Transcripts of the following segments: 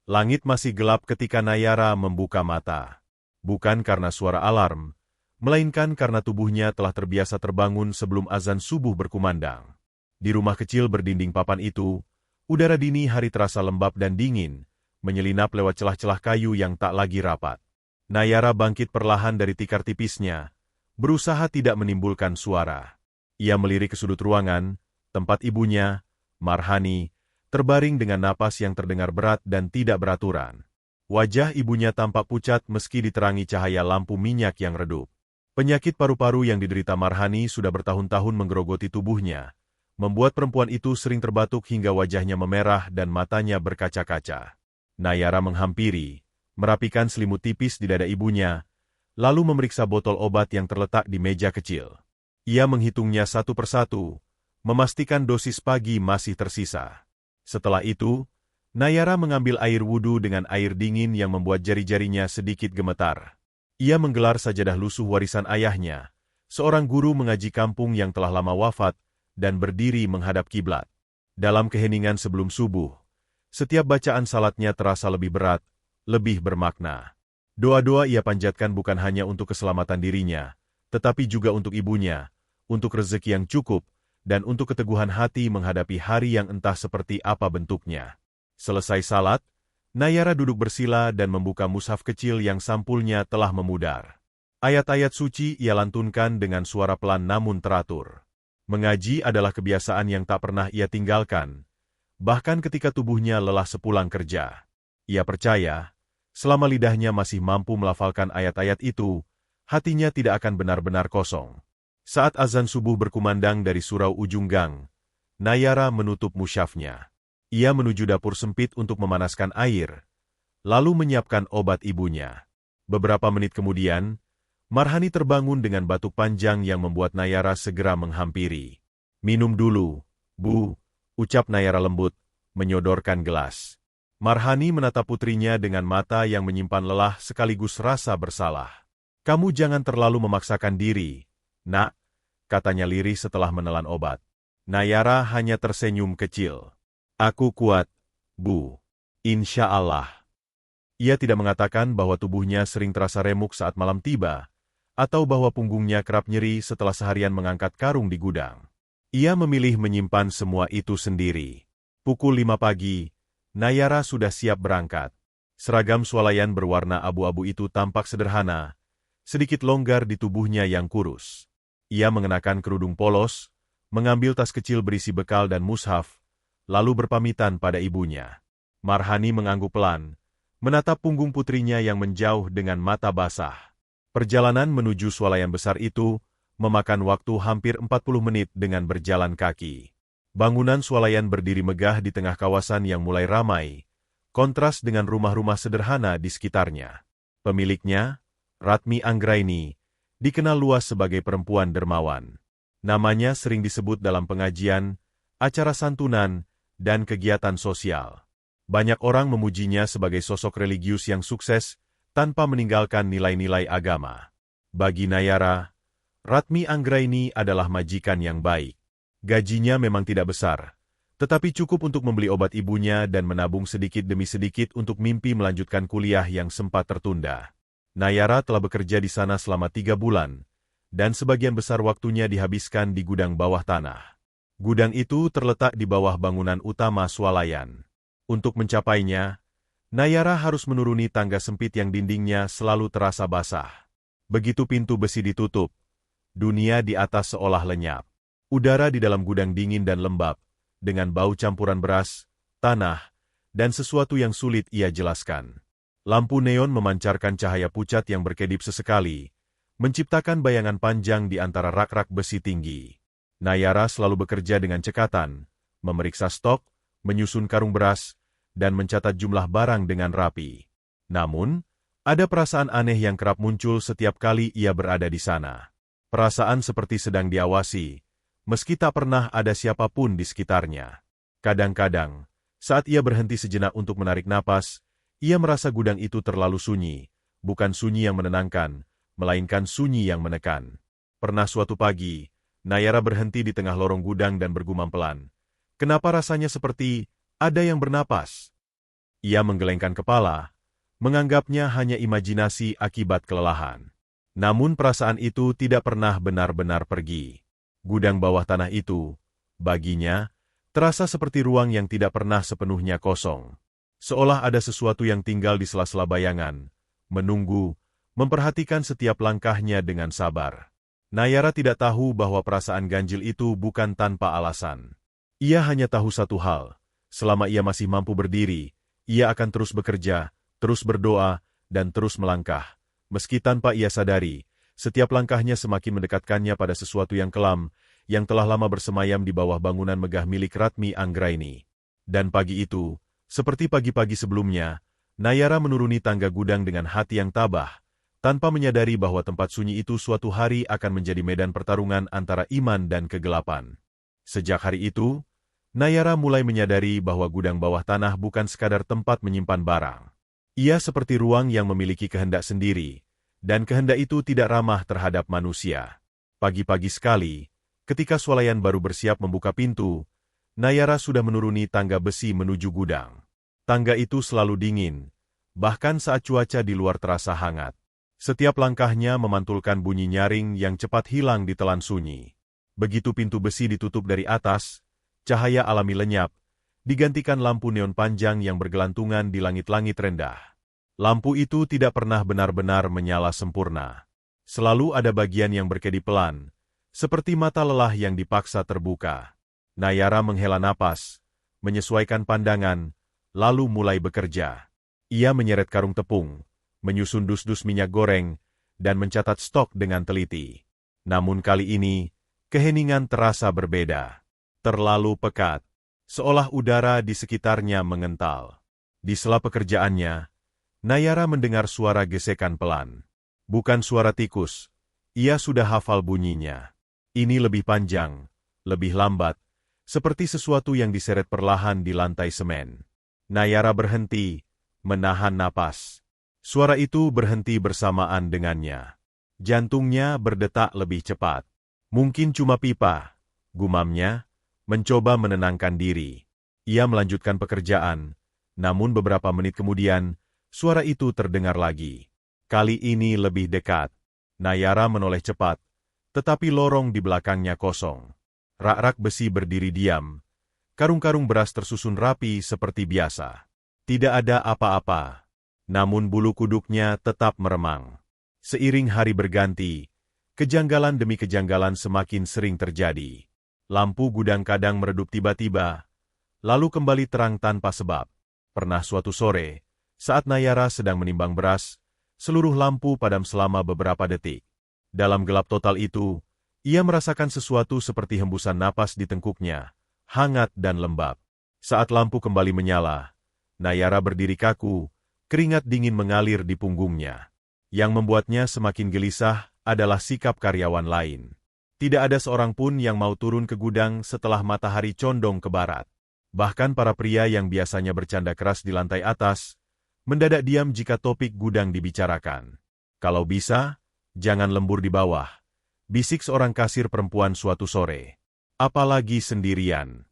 Langit masih gelap ketika Nayara membuka mata. Bukan karena suara alarm, melainkan karena tubuhnya telah terbiasa terbangun sebelum azan subuh berkumandang. Di rumah kecil berdinding papan itu, udara dini hari terasa lembab dan dingin, menyelinap lewat celah-celah kayu yang tak lagi rapat. Nayara bangkit perlahan dari tikar tipisnya, berusaha tidak menimbulkan suara. Ia melirik ke sudut ruangan, tempat ibunya, Marhani, terbaring dengan napas yang terdengar berat dan tidak beraturan. Wajah ibunya tampak pucat meski diterangi cahaya lampu minyak yang redup. Penyakit paru-paru yang diderita Marhani sudah bertahun-tahun menggerogoti tubuhnya, membuat perempuan itu sering terbatuk hingga wajahnya memerah dan matanya berkaca-kaca. Nayara menghampiri, merapikan selimut tipis di dada ibunya, lalu memeriksa botol obat yang terletak di meja kecil. Ia menghitungnya satu persatu, memastikan dosis pagi masih tersisa. Setelah itu, Nayara mengambil air wudhu dengan air dingin yang membuat jari-jarinya sedikit gemetar. Ia menggelar sajadah lusuh warisan ayahnya, seorang guru mengaji kampung yang telah lama wafat, dan berdiri menghadap kiblat. Dalam keheningan sebelum subuh, setiap bacaan salatnya terasa lebih berat, lebih bermakna. Doa-doa ia panjatkan bukan hanya untuk keselamatan dirinya, tetapi juga untuk ibunya, untuk rezeki yang cukup, dan untuk keteguhan hati menghadapi hari yang entah seperti apa bentuknya. Selesai salat, Nayara duduk bersila dan membuka mushaf kecil yang sampulnya telah memudar. Ayat-ayat suci ia lantunkan dengan suara pelan namun teratur. Mengaji adalah kebiasaan yang tak pernah ia tinggalkan, bahkan ketika tubuhnya lelah sepulang kerja. Ia percaya, selama lidahnya masih mampu melafalkan ayat-ayat itu, hatinya tidak akan benar-benar kosong. Saat azan subuh berkumandang dari surau ujung gang, Nayara menutup musyafnya. Ia menuju dapur sempit untuk memanaskan air, lalu menyiapkan obat ibunya. Beberapa menit kemudian, Marhani terbangun dengan batuk panjang yang membuat Nayara segera menghampiri. "Minum dulu, Bu," ucap Nayara lembut, menyodorkan gelas. Marhani menatap putrinya dengan mata yang menyimpan lelah sekaligus rasa bersalah. "Kamu jangan terlalu memaksakan diri, Nak," katanya lirih setelah menelan obat. Nayara hanya tersenyum kecil. "Aku kuat, Bu. Insya Allah." Ia tidak mengatakan bahwa tubuhnya sering terasa remuk saat malam tiba, atau bahwa punggungnya kerap nyeri setelah seharian mengangkat karung di gudang. Ia memilih menyimpan semua itu sendiri. Pukul 5 pagi, Nayara sudah siap berangkat. Seragam swalayan berwarna abu-abu itu tampak sederhana, sedikit longgar di tubuhnya yang kurus. Ia mengenakan kerudung polos, mengambil tas kecil berisi bekal dan mushaf, lalu berpamitan pada ibunya. Marhani mengangguk pelan, menatap punggung putrinya yang menjauh dengan mata basah. Perjalanan menuju swalayan besar itu memakan waktu hampir 40 menit dengan berjalan kaki. Bangunan swalayan berdiri megah di tengah kawasan yang mulai ramai, kontras dengan rumah-rumah sederhana di sekitarnya. Pemiliknya, Ratmi Anggraini, dikenal luas sebagai perempuan dermawan. Namanya sering disebut dalam pengajian, acara santunan, dan kegiatan sosial. Banyak orang memujinya sebagai sosok religius yang sukses tanpa meninggalkan nilai-nilai agama. Bagi Nayara, Ratmi Anggraini adalah majikan yang baik. Gajinya memang tidak besar, tetapi cukup untuk membeli obat ibunya dan menabung sedikit demi sedikit untuk mimpi melanjutkan kuliah yang sempat tertunda. Nayara telah bekerja di sana selama 3 bulan, dan sebagian besar waktunya dihabiskan di gudang bawah tanah. Gudang itu terletak di bawah bangunan utama swalayan. Untuk mencapainya, Nayara harus menuruni tangga sempit yang dindingnya selalu terasa basah. Begitu pintu besi ditutup, dunia di atas seolah lenyap. Udara di dalam gudang dingin dan lembab, dengan bau campuran beras, tanah, dan sesuatu yang sulit ia jelaskan. Lampu neon memancarkan cahaya pucat yang berkedip sesekali, menciptakan bayangan panjang di antara rak-rak besi tinggi. Nayara selalu bekerja dengan cekatan, memeriksa stok, menyusun karung beras, dan mencatat jumlah barang dengan rapi. Namun, ada perasaan aneh yang kerap muncul setiap kali ia berada di sana. Perasaan seperti sedang diawasi, meski tak pernah ada siapapun di sekitarnya. Kadang-kadang, saat ia berhenti sejenak untuk menarik napas, ia merasa gudang itu terlalu sunyi, bukan sunyi yang menenangkan, melainkan sunyi yang menekan. Pernah suatu pagi, Nayara berhenti di tengah lorong gudang dan bergumam pelan. Kenapa rasanya seperti ada yang bernapas? Ia menggelengkan kepala, menganggapnya hanya imajinasi akibat kelelahan. Namun perasaan itu tidak pernah benar-benar pergi. Gudang bawah tanah itu, baginya, terasa seperti ruang yang tidak pernah sepenuhnya kosong. Seolah ada sesuatu yang tinggal di sela-sela bayangan, menunggu, memperhatikan setiap langkahnya dengan sabar. Nayara tidak tahu bahwa perasaan ganjil itu bukan tanpa alasan. Ia hanya tahu satu hal, selama ia masih mampu berdiri, ia akan terus bekerja, terus berdoa, dan terus melangkah. Meski tanpa ia sadari, setiap langkahnya semakin mendekatkannya pada sesuatu yang kelam, yang telah lama bersemayam di bawah bangunan megah milik Ratmi Anggraini. Dan pagi itu, seperti pagi-pagi sebelumnya, Nayara menuruni tangga gudang dengan hati yang tabah, tanpa menyadari bahwa tempat sunyi itu suatu hari akan menjadi medan pertarungan antara iman dan kegelapan. Sejak hari itu, Nayara mulai menyadari bahwa gudang bawah tanah bukan sekadar tempat menyimpan barang. Ia seperti ruang yang memiliki kehendak sendiri, dan kehendak itu tidak ramah terhadap manusia. Pagi-pagi sekali, ketika swalayan baru bersiap membuka pintu, Nayara sudah menuruni tangga besi menuju gudang. Tangga itu selalu dingin, bahkan saat cuaca di luar terasa hangat. Setiap langkahnya memantulkan bunyi nyaring yang cepat hilang di telan sunyi. Begitu pintu besi ditutup dari atas, cahaya alami lenyap, digantikan lampu neon panjang yang bergelantungan di langit-langit rendah. Lampu itu tidak pernah benar-benar menyala sempurna. Selalu ada bagian yang berkedip pelan, seperti mata lelah yang dipaksa terbuka. Nayara menghela napas, menyesuaikan pandangan, lalu mulai bekerja. Ia menyeret karung tepung, menyusun dus-dus minyak goreng, dan mencatat stok dengan teliti. Namun kali ini, keheningan terasa berbeda. Terlalu pekat, seolah udara di sekitarnya mengental. Di sela pekerjaannya, Nayara mendengar suara gesekan pelan. Bukan suara tikus, ia sudah hafal bunyinya. Ini lebih panjang, lebih lambat, seperti sesuatu yang diseret perlahan di lantai semen. Nayara berhenti, menahan napas. Suara itu berhenti bersamaan dengannya. Jantungnya berdetak lebih cepat. Mungkin cuma pipa, gumamnya, mencoba menenangkan diri. Ia melanjutkan pekerjaan, namun beberapa menit kemudian, suara itu terdengar lagi. Kali ini lebih dekat. Nayara menoleh cepat, tetapi lorong di belakangnya kosong. Rak-rak besi berdiri diam. Karung-karung beras tersusun rapi seperti biasa. Tidak ada apa-apa. Namun bulu kuduknya tetap meremang. Seiring hari berganti, kejanggalan demi kejanggalan semakin sering terjadi. Lampu gudang kadang meredup tiba-tiba, lalu kembali terang tanpa sebab. Pernah suatu sore, saat Nayara sedang menimbang beras, seluruh lampu padam selama beberapa detik. Dalam gelap total itu, ia merasakan sesuatu seperti hembusan napas di tengkuknya, hangat dan lembab. Saat lampu kembali menyala, Nayara berdiri kaku, keringat dingin mengalir di punggungnya. Yang membuatnya semakin gelisah adalah sikap karyawan lain. Tidak ada seorang pun yang mau turun ke gudang setelah matahari condong ke barat. Bahkan para pria yang biasanya bercanda keras di lantai atas, mendadak diam jika topik gudang dibicarakan. Kalau bisa, jangan lembur di bawah, bisik seorang kasir perempuan suatu sore. Apalagi sendirian.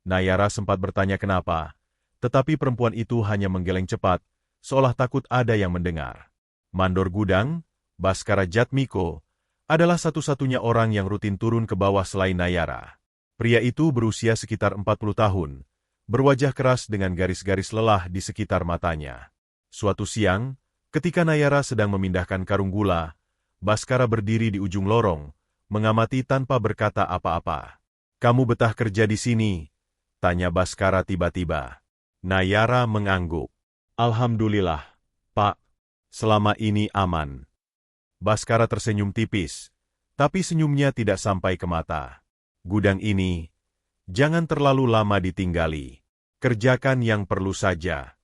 Nayara sempat bertanya kenapa, tetapi perempuan itu hanya menggeleng cepat, seolah takut ada yang mendengar. Mandor gudang, Baskara Jatmiko, adalah satu-satunya orang yang rutin turun ke bawah selain Nayara. Pria itu berusia sekitar 40 tahun, berwajah keras dengan garis-garis lelah di sekitar matanya. Suatu siang, ketika Nayara sedang memindahkan karung gula, Baskara berdiri di ujung lorong, mengamati tanpa berkata apa-apa. "Kamu betah kerja di sini?" tanya Baskara tiba-tiba. Nayara mengangguk. "Alhamdulillah, Pak. Selama ini aman." Baskara tersenyum tipis, tapi senyumnya tidak sampai ke mata. "Gudang ini, jangan terlalu lama ditinggali. Kerjakan yang perlu saja."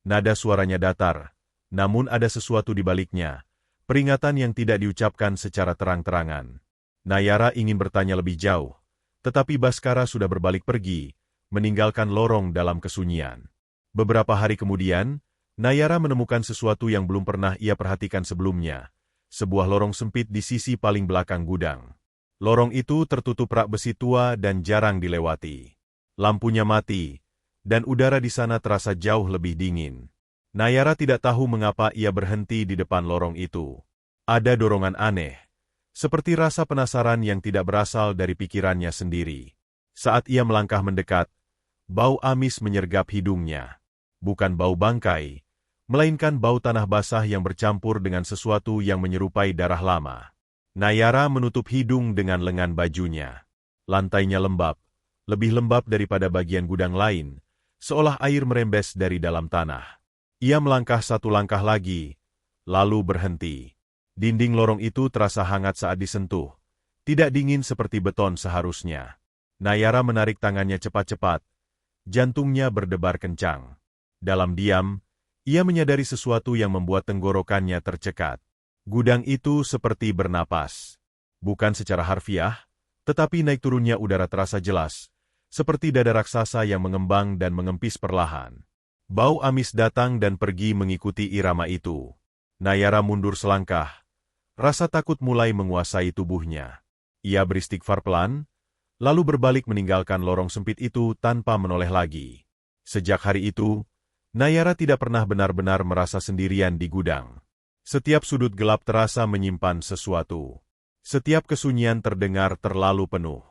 Nada suaranya datar, namun ada sesuatu di baliknya, peringatan yang tidak diucapkan secara terang-terangan. Nayara ingin bertanya lebih jauh, tetapi Baskara sudah berbalik pergi, meninggalkan lorong dalam kesunyian. Beberapa hari kemudian, Nayara menemukan sesuatu yang belum pernah ia perhatikan sebelumnya, sebuah lorong sempit di sisi paling belakang gudang. Lorong itu tertutup rak besi tua dan jarang dilewati. Lampunya mati, dan udara di sana terasa jauh lebih dingin. Nayara tidak tahu mengapa ia berhenti di depan lorong itu. Ada dorongan aneh, seperti rasa penasaran yang tidak berasal dari pikirannya sendiri. Saat ia melangkah mendekat, bau amis menyergap hidungnya. Bukan bau bangkai, melainkan bau tanah basah yang bercampur dengan sesuatu yang menyerupai darah lama. Nayara menutup hidung dengan lengan bajunya. Lantainya lembab, lebih lembab daripada bagian gudang lain, seolah air merembes dari dalam tanah. Ia melangkah satu langkah lagi, lalu berhenti. Dinding lorong itu terasa hangat saat disentuh, tidak dingin seperti beton seharusnya. Nayara menarik tangannya cepat-cepat, jantungnya berdebar kencang. Dalam diam, ia menyadari sesuatu yang membuat tenggorokannya tercekat. Gudang itu seperti bernapas. Bukan secara harfiah, tetapi naik turunnya udara terasa jelas, seperti dada raksasa yang mengembang dan mengempis perlahan. Bau amis datang dan pergi mengikuti irama itu. Nayara mundur selangkah. Rasa takut mulai menguasai tubuhnya. Ia beristighfar pelan, lalu berbalik meninggalkan lorong sempit itu tanpa menoleh lagi. Sejak hari itu, Nayara tidak pernah benar-benar merasa sendirian di gudang. Setiap sudut gelap terasa menyimpan sesuatu. Setiap kesunyian terdengar terlalu penuh.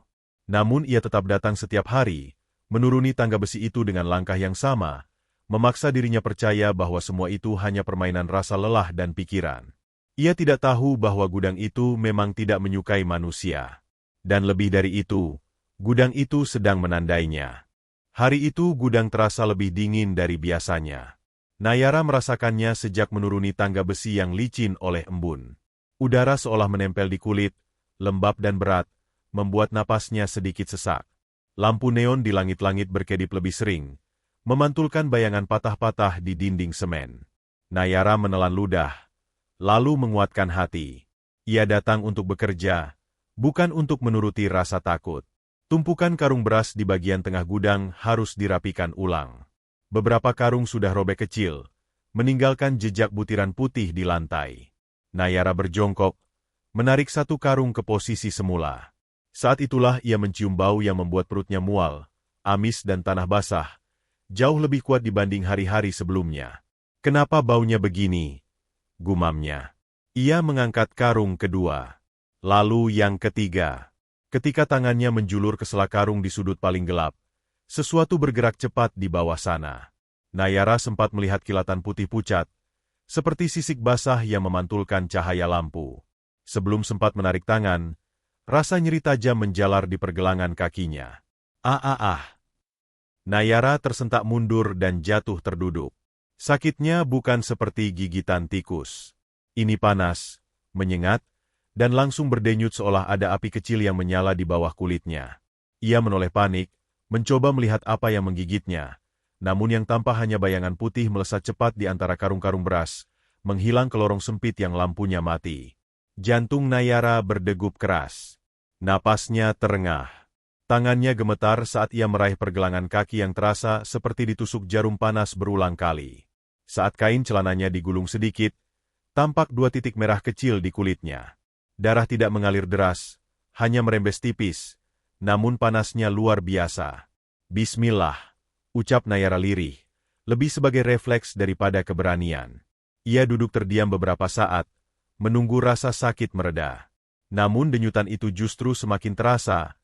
Namun ia tetap datang setiap hari, menuruni tangga besi itu dengan langkah yang sama, memaksa dirinya percaya bahwa semua itu hanya permainan rasa lelah dan pikiran. Ia tidak tahu bahwa gudang itu memang tidak menyukai manusia. Dan lebih dari itu, gudang itu sedang menandainya. Hari itu gudang terasa lebih dingin dari biasanya. Nayara merasakannya sejak menuruni tangga besi yang licin oleh embun. Udara seolah menempel di kulit, lembab dan berat, membuat napasnya sedikit sesak. Lampu neon di langit-langit berkedip lebih sering, memantulkan bayangan patah-patah di dinding semen. Nayara menelan ludah, lalu menguatkan hati. Ia datang untuk bekerja, bukan untuk menuruti rasa takut. Tumpukan karung beras di bagian tengah gudang harus dirapikan ulang. Beberapa karung sudah robek kecil, meninggalkan jejak butiran putih di lantai. Nayara berjongkok, menarik satu karung ke posisi semula. Saat itulah ia mencium bau yang membuat perutnya mual, amis dan tanah basah, jauh lebih kuat dibanding hari-hari sebelumnya. Kenapa baunya begini? Gumamnya. Ia mengangkat karung kedua. Lalu yang ketiga. Ketika tangannya menjulur ke sela karung di sudut paling gelap, sesuatu bergerak cepat di bawah sana. Nayara sempat melihat kilatan putih pucat, seperti sisik basah yang memantulkan cahaya lampu. Sebelum sempat menarik tangan, rasa nyeri tajam menjalar di pergelangan kakinya. Nayara tersentak mundur dan jatuh terduduk. Sakitnya bukan seperti gigitan tikus. Ini panas, menyengat, dan langsung berdenyut seolah ada api kecil yang menyala di bawah kulitnya. Ia menoleh panik, mencoba melihat apa yang menggigitnya, namun yang tampak hanya bayangan putih melesat cepat di antara karung-karung beras, menghilang ke lorong sempit yang lampunya mati. Jantung Nayara berdegup keras. Napasnya terengah. Tangannya gemetar saat ia meraih pergelangan kaki yang terasa seperti ditusuk jarum panas berulang kali. Saat kain celananya digulung sedikit, tampak 2 titik merah kecil di kulitnya. Darah tidak mengalir deras, hanya merembes tipis, namun panasnya luar biasa. Bismillah, ucap Nayara lirih, lebih sebagai refleks daripada keberanian. Ia duduk terdiam beberapa saat, menunggu rasa sakit mereda. Namun denyutan itu justru semakin terasa,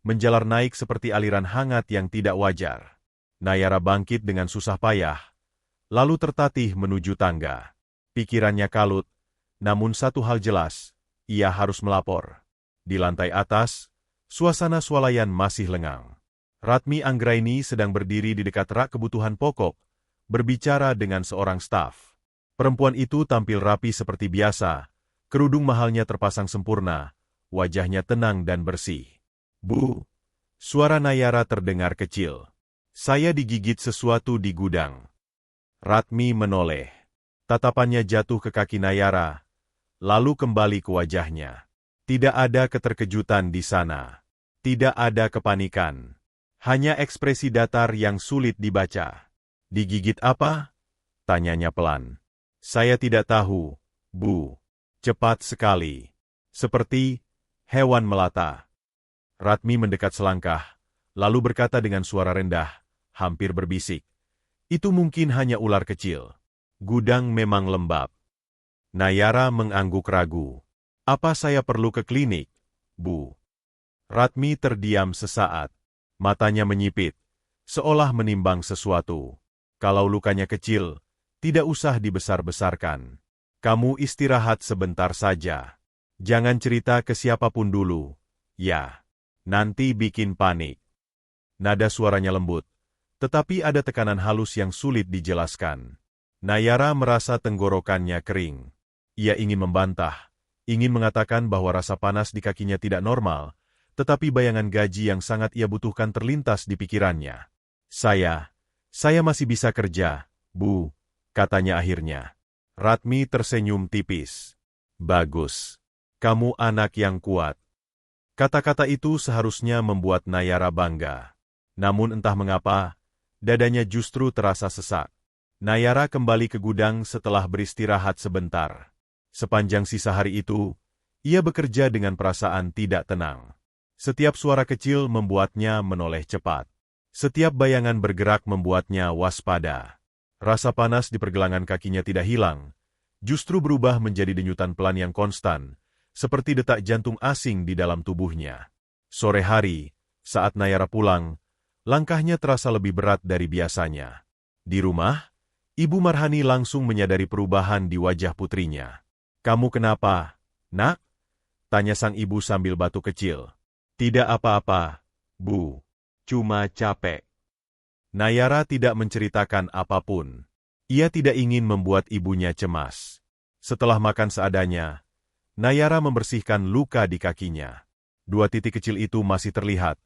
menjalar naik seperti aliran hangat yang tidak wajar. Nayara bangkit dengan susah payah, lalu tertatih menuju tangga. Pikirannya kalut, namun satu hal jelas, ia harus melapor. Di lantai atas, suasana swalayan masih lengang. Ratmi Anggraini sedang berdiri di dekat rak kebutuhan pokok, berbicara dengan seorang staf. Perempuan itu tampil rapi seperti biasa, kerudung mahalnya terpasang sempurna, wajahnya tenang dan bersih. Bu, suara Nayara terdengar kecil. Saya digigit sesuatu di gudang. Ratmi menoleh. Tatapannya jatuh ke kaki Nayara, lalu kembali ke wajahnya. Tidak ada keterkejutan di sana. Tidak ada kepanikan. Hanya ekspresi datar yang sulit dibaca. Digigit apa? Tanyanya pelan. Saya tidak tahu, Bu. Cepat sekali. Seperti hewan melata. Ratmi mendekat selangkah, lalu berkata dengan suara rendah, hampir berbisik. Itu mungkin hanya ular kecil. Gudang memang lembab. Nayara mengangguk ragu. Apa saya perlu ke klinik, Bu? Ratmi terdiam sesaat. Matanya menyipit, seolah menimbang sesuatu. Kalau lukanya kecil, tidak usah dibesar-besarkan. Kamu istirahat sebentar saja. Jangan cerita ke siapapun dulu. Ya, nanti bikin panik. Nada suaranya lembut, tetapi ada tekanan halus yang sulit dijelaskan. Nayara merasa tenggorokannya kering. Ia ingin membantah, ingin mengatakan bahwa rasa panas di kakinya tidak normal, tetapi bayangan gaji yang sangat ia butuhkan terlintas di pikirannya. Saya masih bisa kerja, Bu, katanya akhirnya. Ratmi tersenyum tipis. Bagus. Kamu anak yang kuat. Kata-kata itu seharusnya membuat Nayara bangga. Namun entah mengapa, dadanya justru terasa sesak. Nayara kembali ke gudang setelah beristirahat sebentar. Sepanjang sisa hari itu, ia bekerja dengan perasaan tidak tenang. Setiap suara kecil membuatnya menoleh cepat. Setiap bayangan bergerak membuatnya waspada. Rasa panas di pergelangan kakinya tidak hilang, justru berubah menjadi denyutan pelan yang konstan, seperti detak jantung asing di dalam tubuhnya. Sore hari, saat Nayara pulang, langkahnya terasa lebih berat dari biasanya. Di rumah, Ibu Marhani langsung menyadari perubahan di wajah putrinya. Kamu kenapa, Nak? Tanya sang ibu sambil batuk kecil. Tidak apa-apa, Bu. Cuma capek. Nayara tidak menceritakan apapun. Ia tidak ingin membuat ibunya cemas. Setelah makan seadanya, Nayara membersihkan luka di kakinya. 2 titik kecil itu masih terlihat,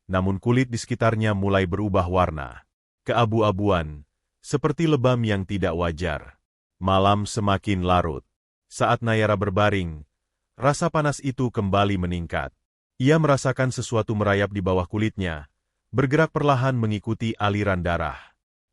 namun kulit di sekitarnya mulai berubah warna. Keabu-abuan, seperti lebam yang tidak wajar. Malam semakin larut. Saat Nayara berbaring, rasa panas itu kembali meningkat. Ia merasakan sesuatu merayap di bawah kulitnya, bergerak perlahan mengikuti aliran darah.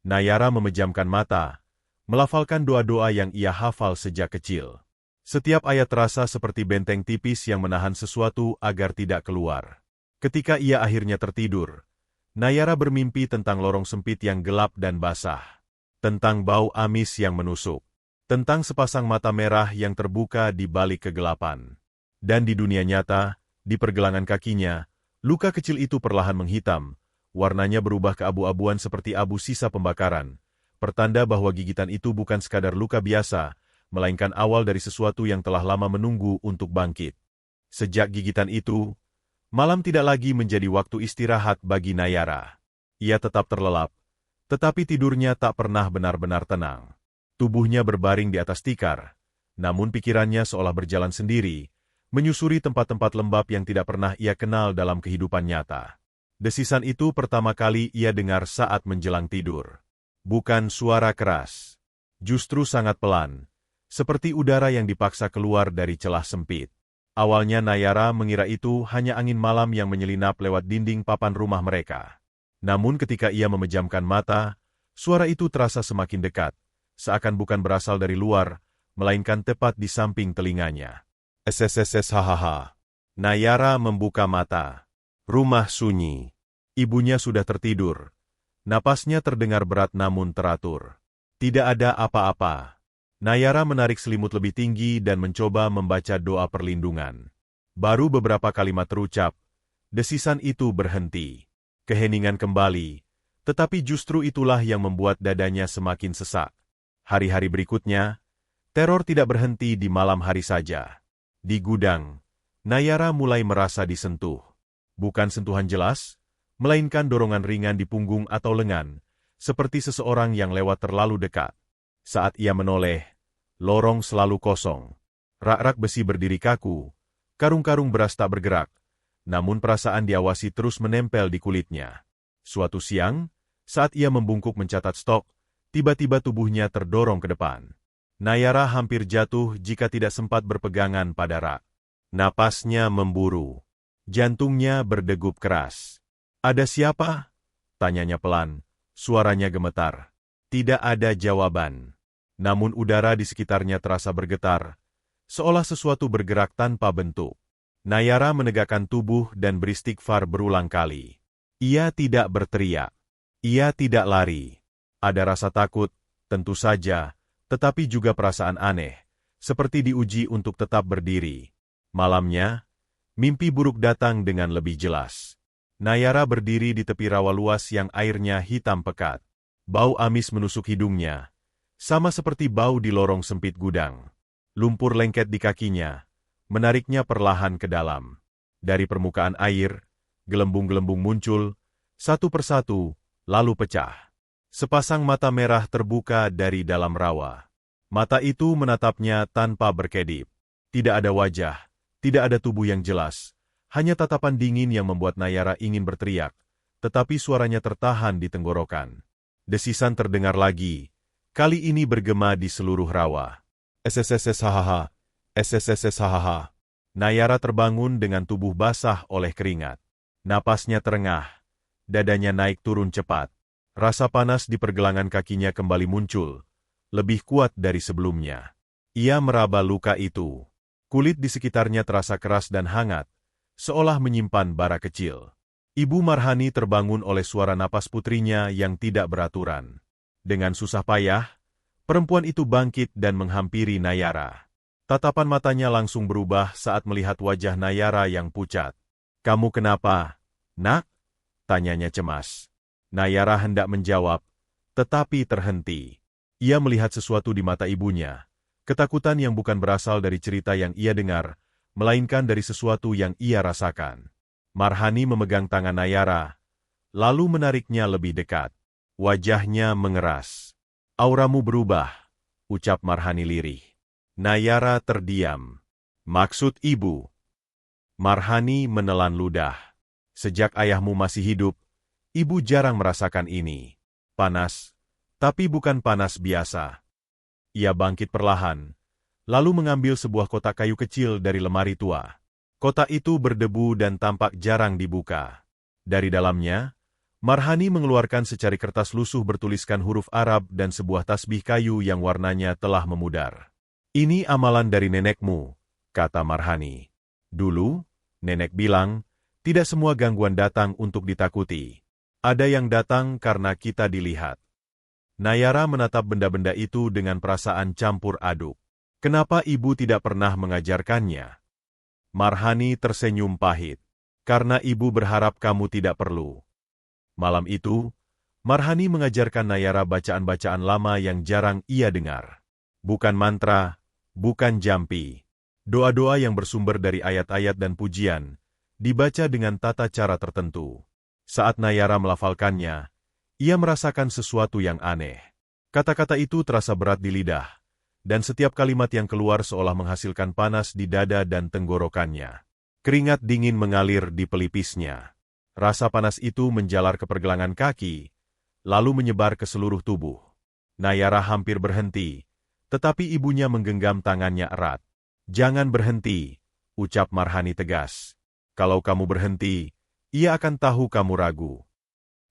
Nayara memejamkan mata, melafalkan doa-doa yang ia hafal sejak kecil. Setiap ayat terasa seperti benteng tipis yang menahan sesuatu agar tidak keluar. Ketika ia akhirnya tertidur, Nayara bermimpi tentang lorong sempit yang gelap dan basah, tentang bau amis yang menusuk, tentang sepasang mata merah yang terbuka di balik kegelapan. Dan di dunia nyata, di pergelangan kakinya, luka kecil itu perlahan menghitam, warnanya berubah keabu-abuan seperti abu sisa pembakaran, pertanda bahwa gigitan itu bukan sekadar luka biasa, melainkan awal dari sesuatu yang telah lama menunggu untuk bangkit. Sejak gigitan itu, malam tidak lagi menjadi waktu istirahat bagi Nayara. Ia tetap terlelap, tetapi tidurnya tak pernah benar-benar tenang. Tubuhnya berbaring di atas tikar, namun pikirannya seolah berjalan sendiri, menyusuri tempat-tempat lembab yang tidak pernah ia kenal dalam kehidupan nyata. Desisan itu pertama kali ia dengar saat menjelang tidur. Bukan suara keras, justru sangat pelan, seperti udara yang dipaksa keluar dari celah sempit. Awalnya Nayara mengira itu hanya angin malam yang menyelinap lewat dinding papan rumah mereka. Namun ketika ia memejamkan mata, suara itu terasa semakin dekat, seakan bukan berasal dari luar, melainkan tepat di samping telinganya. Hahaha. Nayara membuka mata. Rumah sunyi. Ibunya sudah tertidur. Napasnya terdengar berat namun teratur. Tidak ada apa-apa. Nayara menarik selimut lebih tinggi dan mencoba membaca doa perlindungan. Baru beberapa kalimat terucap, desisan itu berhenti. Keheningan kembali, tetapi justru itulah yang membuat dadanya semakin sesak. Hari-hari berikutnya, teror tidak berhenti di malam hari saja. Di gudang, Nayara mulai merasa disentuh. Bukan sentuhan jelas, melainkan dorongan ringan di punggung atau lengan, seperti seseorang yang lewat terlalu dekat. Saat ia menoleh, lorong selalu kosong. Rak-rak besi berdiri kaku, karung-karung beras tak bergerak, namun perasaan diawasi terus menempel di kulitnya. Suatu siang, saat ia membungkuk mencatat stok, tiba-tiba tubuhnya terdorong ke depan. Nayara hampir jatuh jika tidak sempat berpegangan pada rak. Napasnya memburu. Jantungnya berdegup keras. Ada siapa? Tanyanya pelan. Suaranya gemetar. Tidak ada jawaban. Namun udara di sekitarnya terasa bergetar, seolah sesuatu bergerak tanpa bentuk. Nayara menegakkan tubuh dan beristighfar berulang kali. Ia tidak berteriak. Ia tidak lari. Ada rasa takut, tentu saja, tetapi juga perasaan aneh, seperti diuji untuk tetap berdiri. Malamnya, mimpi buruk datang dengan lebih jelas. Nayara berdiri di tepi rawa luas yang airnya hitam pekat. Bau amis menusuk hidungnya, sama seperti bau di lorong sempit gudang. Lumpur lengket di kakinya, menariknya perlahan ke dalam. Dari permukaan air, gelembung-gelembung muncul, satu persatu, lalu pecah. Sepasang mata merah terbuka dari dalam rawa. Mata itu menatapnya tanpa berkedip. Tidak ada wajah, tidak ada tubuh yang jelas, hanya tatapan dingin yang membuat Nayara ingin berteriak, tetapi suaranya tertahan di tenggorokan. Desisan terdengar lagi, kali ini bergema di seluruh rawa. SSSS hahaha, SSSS hahaha. Nayara terbangun dengan tubuh basah oleh keringat. Napasnya terengah, dadanya naik turun cepat. Rasa panas di pergelangan kakinya kembali muncul, lebih kuat dari sebelumnya. Ia meraba luka itu. Kulit di sekitarnya terasa keras dan hangat, seolah menyimpan bara kecil. Ibu Marhani terbangun oleh suara napas putrinya yang tidak beraturan. Dengan susah payah, perempuan itu bangkit dan menghampiri Nayara. Tatapan matanya langsung berubah saat melihat wajah Nayara yang pucat. "Kamu kenapa, Nak?" tanyanya cemas. Nayara hendak menjawab, tetapi terhenti. Ia melihat sesuatu di mata ibunya. Ketakutan yang bukan berasal dari cerita yang ia dengar, melainkan dari sesuatu yang ia rasakan. Marhani memegang tangan Nayara, lalu menariknya lebih dekat. Wajahnya mengeras. "Auramu berubah," ucap Marhani lirih. Nayara terdiam. "Maksud ibu?" Marhani menelan ludah. "Sejak ayahmu masih hidup, ibu jarang merasakan ini. Panas, tapi bukan panas biasa." Ia bangkit perlahan, lalu mengambil sebuah kotak kayu kecil dari lemari tua. Kotak itu berdebu dan tampak jarang dibuka. Dari dalamnya, Marhani mengeluarkan secari kertas lusuh bertuliskan huruf Arab dan sebuah tasbih kayu yang warnanya telah memudar. "Ini amalan dari nenekmu," kata Marhani. "Dulu, nenek bilang, tidak semua gangguan datang untuk ditakuti. Ada yang datang karena kita dilihat." Nayara menatap benda-benda itu dengan perasaan campur aduk. "Kenapa ibu tidak pernah mengajarkannya?" Marhani tersenyum pahit. "Karena ibu berharap kamu tidak perlu." Malam itu, Marhani mengajarkan Nayara bacaan-bacaan lama yang jarang ia dengar. Bukan mantra, bukan jampi. Doa-doa yang bersumber dari ayat-ayat dan pujian, dibaca dengan tata cara tertentu. Saat Nayara melafalkannya, ia merasakan sesuatu yang aneh. Kata-kata itu terasa berat di lidah, dan setiap kalimat yang keluar seolah menghasilkan panas di dada dan tenggorokannya. Keringat dingin mengalir di pelipisnya. Rasa panas itu menjalar ke pergelangan kaki, lalu menyebar ke seluruh tubuh. Nayara hampir berhenti, tetapi ibunya menggenggam tangannya erat. "Jangan berhenti," ucap Marhani tegas. "Kalau kamu berhenti, ia akan tahu kamu ragu."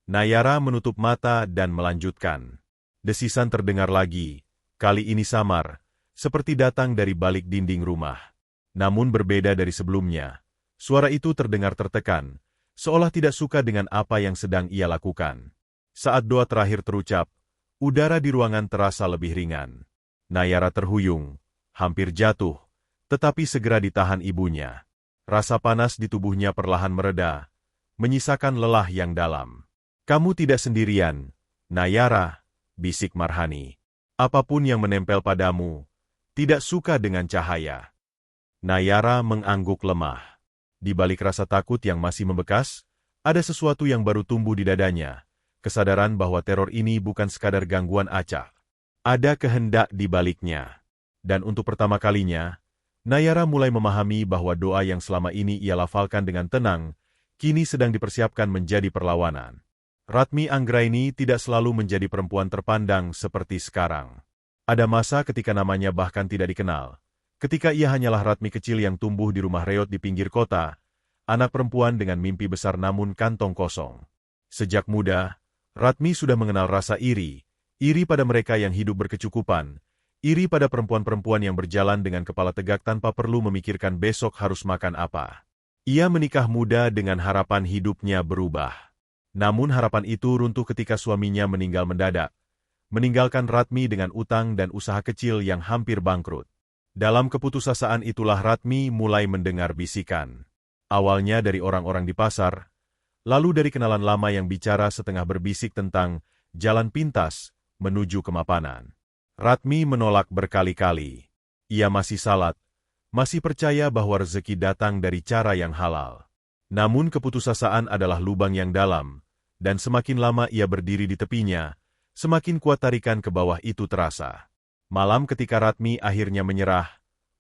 Nayara menutup mata dan melanjutkan. Desisan terdengar lagi, kali ini samar, seperti datang dari balik dinding rumah. Namun berbeda dari sebelumnya, suara itu terdengar tertekan, seolah tidak suka dengan apa yang sedang ia lakukan. Saat doa terakhir terucap, udara di ruangan terasa lebih ringan. Nayara terhuyung, hampir jatuh, tetapi segera ditahan ibunya. Rasa panas di tubuhnya perlahan mereda, menyisakan lelah yang dalam. "Kamu tidak sendirian, Nayara," bisik Marhani. "Apapun yang menempel padamu, tidak suka dengan cahaya." Nayara mengangguk lemah. Di balik rasa takut yang masih membekas, ada sesuatu yang baru tumbuh di dadanya, kesadaran bahwa teror ini bukan sekadar gangguan acak. Ada kehendak di baliknya. Dan untuk pertama kalinya, Nayara mulai memahami bahwa doa yang selama ini ia lafalkan dengan tenang, kini sedang dipersiapkan menjadi perlawanan. Ratmi Anggraini tidak selalu menjadi perempuan terpandang seperti sekarang. Ada masa ketika namanya bahkan tidak dikenal. Ketika ia hanyalah Ratmi kecil yang tumbuh di rumah reot di pinggir kota, anak perempuan dengan mimpi besar namun kantong kosong. Sejak muda, Ratmi sudah mengenal rasa iri pada mereka yang hidup berkecukupan, iri pada perempuan-perempuan yang berjalan dengan kepala tegak tanpa perlu memikirkan besok harus makan apa. Ia menikah muda dengan harapan hidupnya berubah. Namun harapan itu runtuh ketika suaminya meninggal mendadak, meninggalkan Ratmi dengan utang dan usaha kecil yang hampir bangkrut. Dalam keputusasaan itulah Ratmi mulai mendengar bisikan. Awalnya dari orang-orang di pasar, lalu dari kenalan lama yang bicara setengah berbisik tentang jalan pintas menuju kemapanan. Ratmi menolak berkali-kali. Ia masih salat, masih percaya bahwa rezeki datang dari cara yang halal. Namun keputusasaan adalah lubang yang dalam, dan semakin lama ia berdiri di tepinya, semakin kuat tarikan ke bawah itu terasa. Malam ketika Ratmi akhirnya menyerah,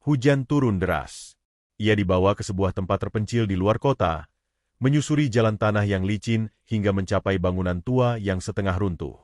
hujan turun deras. Ia dibawa ke sebuah tempat terpencil di luar kota, menyusuri jalan tanah yang licin hingga mencapai bangunan tua yang setengah runtuh.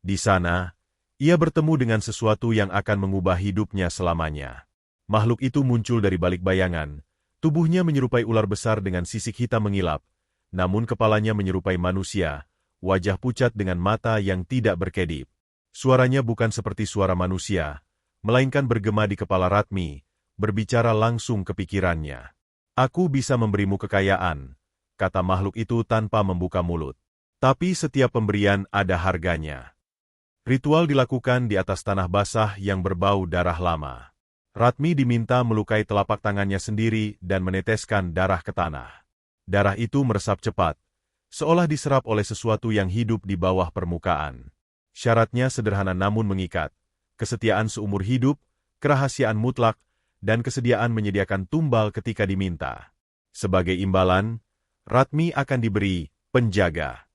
Di sana, ia bertemu dengan sesuatu yang akan mengubah hidupnya selamanya. Makhluk itu muncul dari balik bayangan, tubuhnya menyerupai ular besar dengan sisik hitam mengilap, namun kepalanya menyerupai manusia, wajah pucat dengan mata yang tidak berkedip. Suaranya bukan seperti suara manusia, melainkan bergema di kepala Ratmi, berbicara langsung ke pikirannya. "Aku bisa memberimu kekayaan," kata makhluk itu tanpa membuka mulut. "Tapi setiap pemberian ada harganya." Ritual dilakukan di atas tanah basah yang berbau darah lama. Ratmi diminta melukai telapak tangannya sendiri dan meneteskan darah ke tanah. Darah itu meresap cepat, seolah diserap oleh sesuatu yang hidup di bawah permukaan. Syaratnya sederhana namun mengikat: kesetiaan seumur hidup, kerahasiaan mutlak, dan kesediaan menyediakan tumbal ketika diminta. Sebagai imbalan, Ratmi akan diberi penjaga.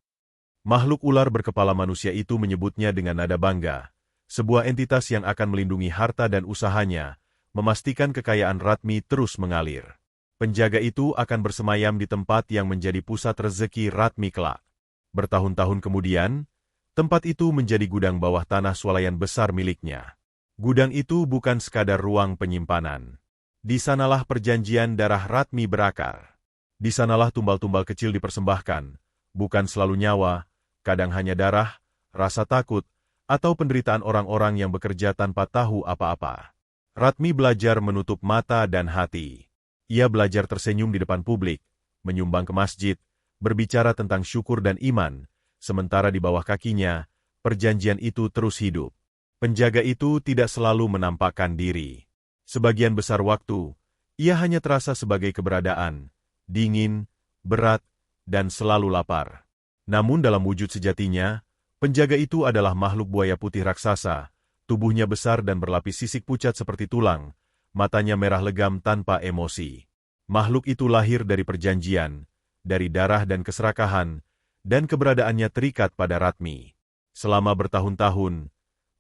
Makhluk ular berkepala manusia itu menyebutnya dengan nada bangga, sebuah entitas yang akan melindungi harta dan usahanya, memastikan kekayaan Ratmi terus mengalir. Penjaga itu akan bersemayam di tempat yang menjadi pusat rezeki Ratmi kelak. Bertahun-tahun kemudian, tempat itu menjadi gudang bawah tanah swalayan besar miliknya. Gudang itu bukan sekadar ruang penyimpanan. Di sanalah perjanjian darah Ratmi berakar. Di sanalah tumbal-tumbal kecil dipersembahkan, bukan selalu nyawa, kadang hanya darah, rasa takut, atau penderitaan orang-orang yang bekerja tanpa tahu apa-apa. Ratmi belajar menutup mata dan hati. Ia belajar tersenyum di depan publik, menyumbang ke masjid, berbicara tentang syukur dan iman, sementara di bawah kakinya, perjanjian itu terus hidup. Penjaga itu tidak selalu menampakkan diri. Sebagian besar waktu, ia hanya terasa sebagai keberadaan, dingin, berat, dan selalu lapar. Namun dalam wujud sejatinya, penjaga itu adalah makhluk buaya putih raksasa, tubuhnya besar dan berlapis sisik pucat seperti tulang, matanya merah legam tanpa emosi. Makhluk itu lahir dari perjanjian, dari darah dan keserakahan, dan keberadaannya terikat pada Ratmi. Selama bertahun-tahun,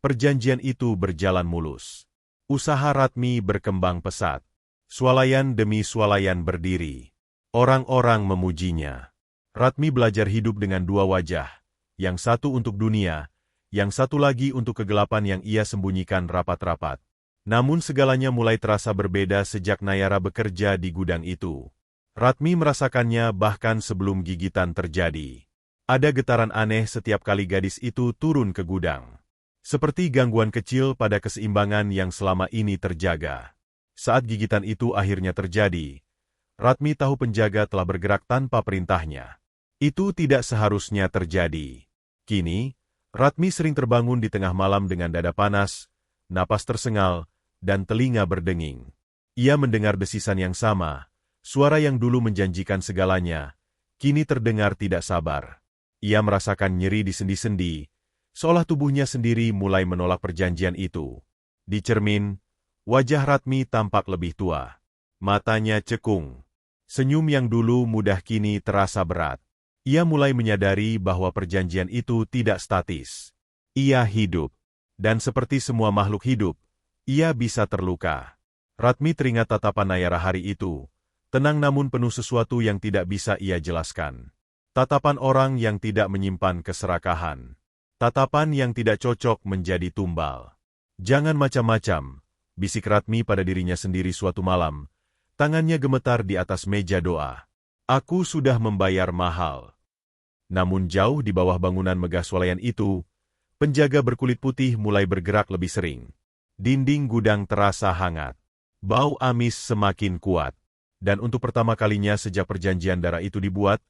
perjanjian itu berjalan mulus. Usaha Ratmi berkembang pesat. Swalayan demi swalayan berdiri. Orang-orang memujinya. Ratmi belajar hidup dengan dua wajah, yang satu untuk dunia, yang satu lagi untuk kegelapan yang ia sembunyikan rapat-rapat. Namun segalanya mulai terasa berbeda sejak Nayara bekerja di gudang itu. Ratmi merasakannya bahkan sebelum gigitan terjadi. Ada getaran aneh setiap kali gadis itu turun ke gudang. Seperti gangguan kecil pada keseimbangan yang selama ini terjaga. Saat gigitan itu akhirnya terjadi, Ratmi tahu penjaga telah bergerak tanpa perintahnya. Itu tidak seharusnya terjadi. Kini, Ratmi sering terbangun di tengah malam dengan dada panas, napas tersengal, dan telinga berdenging. Ia mendengar desisan yang sama, suara yang dulu menjanjikan segalanya, kini terdengar tidak sabar. Ia merasakan nyeri di sendi-sendi, seolah tubuhnya sendiri mulai menolak perjanjian itu. Di cermin, wajah Ratmi tampak lebih tua. Matanya cekung. Senyum yang dulu mudah kini terasa berat. Ia mulai menyadari bahwa perjanjian itu tidak statis. Ia hidup. Dan seperti semua makhluk hidup, ia bisa terluka. Ratmi teringat tatapan Nayara hari itu, tenang namun penuh sesuatu yang tidak bisa ia jelaskan. Tatapan orang yang tidak menyimpan keserakahan. Tatapan yang tidak cocok menjadi tumbal. Jangan macam-macam, bisik Ratmi pada dirinya sendiri suatu malam. Tangannya gemetar di atas meja doa. Aku sudah membayar mahal. Namun jauh di bawah bangunan megah swalayan itu, penjaga berkulit putih mulai bergerak lebih sering. Dinding gudang terasa hangat. Bau amis semakin kuat. Dan untuk pertama kalinya sejak perjanjian darah itu dibuat,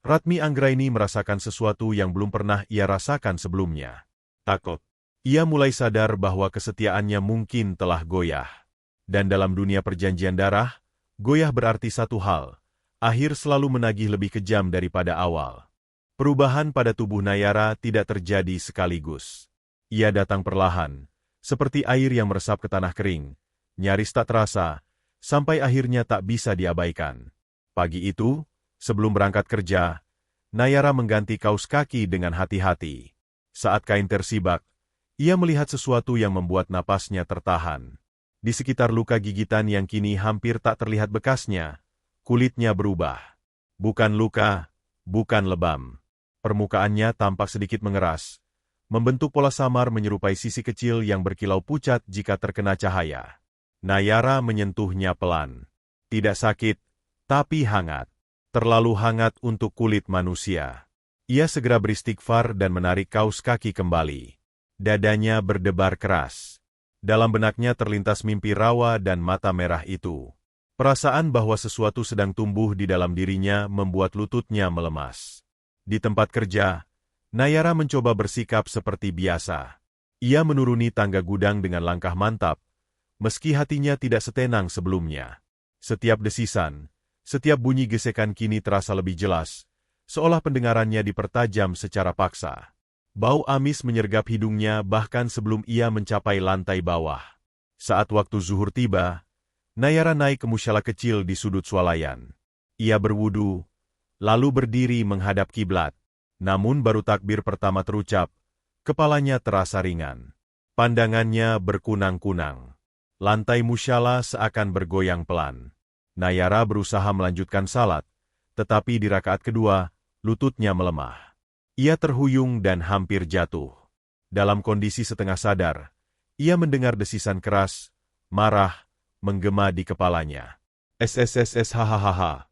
Ratmi Anggraini merasakan sesuatu yang belum pernah ia rasakan sebelumnya. Takut. Ia mulai sadar bahwa kesetiaannya mungkin telah goyah. Dan dalam dunia perjanjian darah, goyah berarti satu hal, akhir selalu menagih lebih kejam daripada awal. Perubahan pada tubuh Nayara tidak terjadi sekaligus. Ia datang perlahan, seperti air yang meresap ke tanah kering, nyaris tak terasa, sampai akhirnya tak bisa diabaikan. Pagi itu, sebelum berangkat kerja, Nayara mengganti kaus kaki dengan hati-hati. Saat kain tersibak, ia melihat sesuatu yang membuat napasnya tertahan. Di sekitar luka gigitan yang kini hampir tak terlihat bekasnya, kulitnya berubah. Bukan luka, bukan lebam. Permukaannya tampak sedikit mengeras, membentuk pola samar menyerupai sisi kecil yang berkilau pucat jika terkena cahaya. Nayara menyentuhnya pelan. Tidak sakit, tapi hangat. Terlalu hangat untuk kulit manusia. Ia segera beristighfar dan menarik kaus kaki kembali. Dadanya berdebar keras. Dalam benaknya terlintas mimpi rawa dan mata merah itu. Perasaan bahwa sesuatu sedang tumbuh di dalam dirinya membuat lututnya melemas. Di tempat kerja, Nayara mencoba bersikap seperti biasa. Ia menuruni tangga gudang dengan langkah mantap, meski hatinya tidak setenang sebelumnya. Setiap desisan, setiap bunyi gesekan kini terasa lebih jelas, seolah pendengarannya dipertajam secara paksa. Bau amis menyergap hidungnya bahkan sebelum ia mencapai lantai bawah. Saat waktu zuhur tiba, Nayara naik ke musyalah kecil di sudut swalayan. Ia berwudu, lalu berdiri menghadap kiblat. Namun baru takbir pertama terucap, kepalanya terasa ringan. Pandangannya berkunang-kunang. Lantai musyalah seakan bergoyang pelan. Nayara berusaha melanjutkan salat, tetapi di rakaat kedua, lututnya melemah. Ia terhuyung dan hampir jatuh. Dalam kondisi setengah sadar, ia mendengar desisan keras, marah, menggema di kepalanya. SSSS hahaha.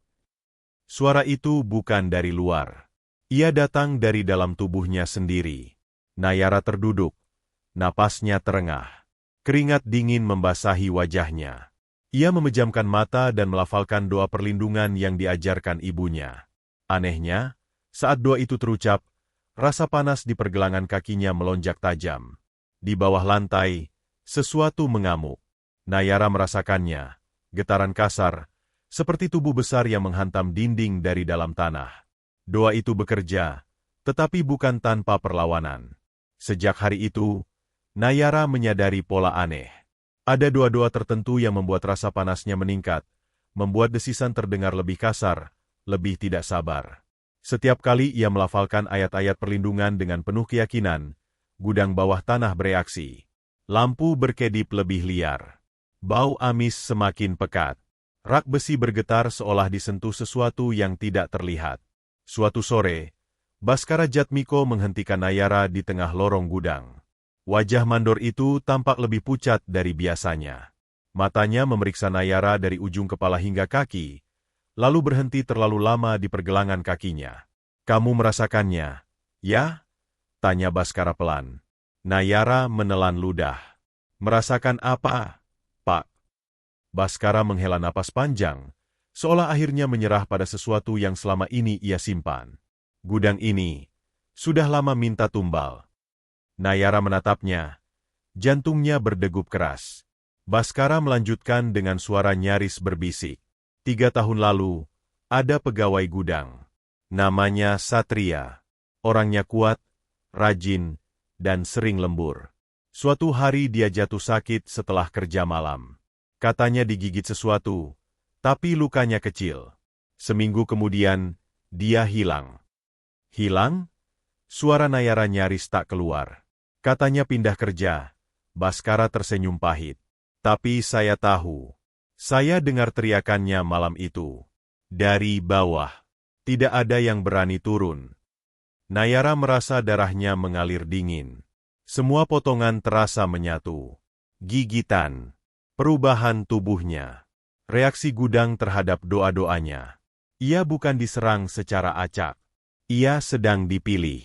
Suara itu bukan dari luar. Ia datang dari dalam tubuhnya sendiri. Nayara terduduk, napasnya terengah. Keringat dingin membasahi wajahnya. Ia memejamkan mata dan melafalkan doa perlindungan yang diajarkan ibunya. Anehnya, saat doa itu terucap, rasa panas di pergelangan kakinya melonjak tajam. Di bawah lantai, sesuatu mengamuk. Nayara merasakannya, getaran kasar, seperti tubuh besar yang menghantam dinding dari dalam tanah. Doa itu bekerja, tetapi bukan tanpa perlawanan. Sejak hari itu, Nayara menyadari pola aneh. Ada doa-doa tertentu yang membuat rasa panasnya meningkat, membuat desisan terdengar lebih kasar, lebih tidak sabar. Setiap kali ia melafalkan ayat-ayat perlindungan dengan penuh keyakinan, gudang bawah tanah bereaksi. Lampu berkedip lebih liar. Bau amis semakin pekat. Rak besi bergetar seolah disentuh sesuatu yang tidak terlihat. Suatu sore, Baskara Jatmiko menghentikan Nayara di tengah lorong gudang. Wajah mandor itu tampak lebih pucat dari biasanya. Matanya memeriksa Nayara dari ujung kepala hingga kaki, lalu berhenti terlalu lama di pergelangan kakinya. "Kamu merasakannya, ya?" tanya Baskara pelan. Nayara menelan ludah. "Merasakan apa, Pak?" Baskara menghela napas panjang, seolah akhirnya menyerah pada sesuatu yang selama ini ia simpan. "Gudang ini sudah lama minta tumbal." Nayara menatapnya. Jantungnya berdegup keras. Baskara melanjutkan dengan suara nyaris berbisik. 3 tahun lalu, ada pegawai gudang. Namanya Satria. Orangnya kuat, rajin, dan sering lembur. Suatu hari dia jatuh sakit setelah kerja malam. Katanya digigit sesuatu, tapi lukanya kecil. Seminggu kemudian, dia hilang. Hilang? Suara Nayara nyaris tak keluar. Katanya pindah kerja. Baskara tersenyum pahit. Tapi saya tahu. Saya dengar teriakannya malam itu. Dari bawah. Tidak ada yang berani turun. Nayara merasa darahnya mengalir dingin. Semua potongan terasa menyatu. Gigitan. Perubahan tubuhnya. Reaksi gudang terhadap doa-doanya. Ia bukan diserang secara acak. Ia sedang dipilih.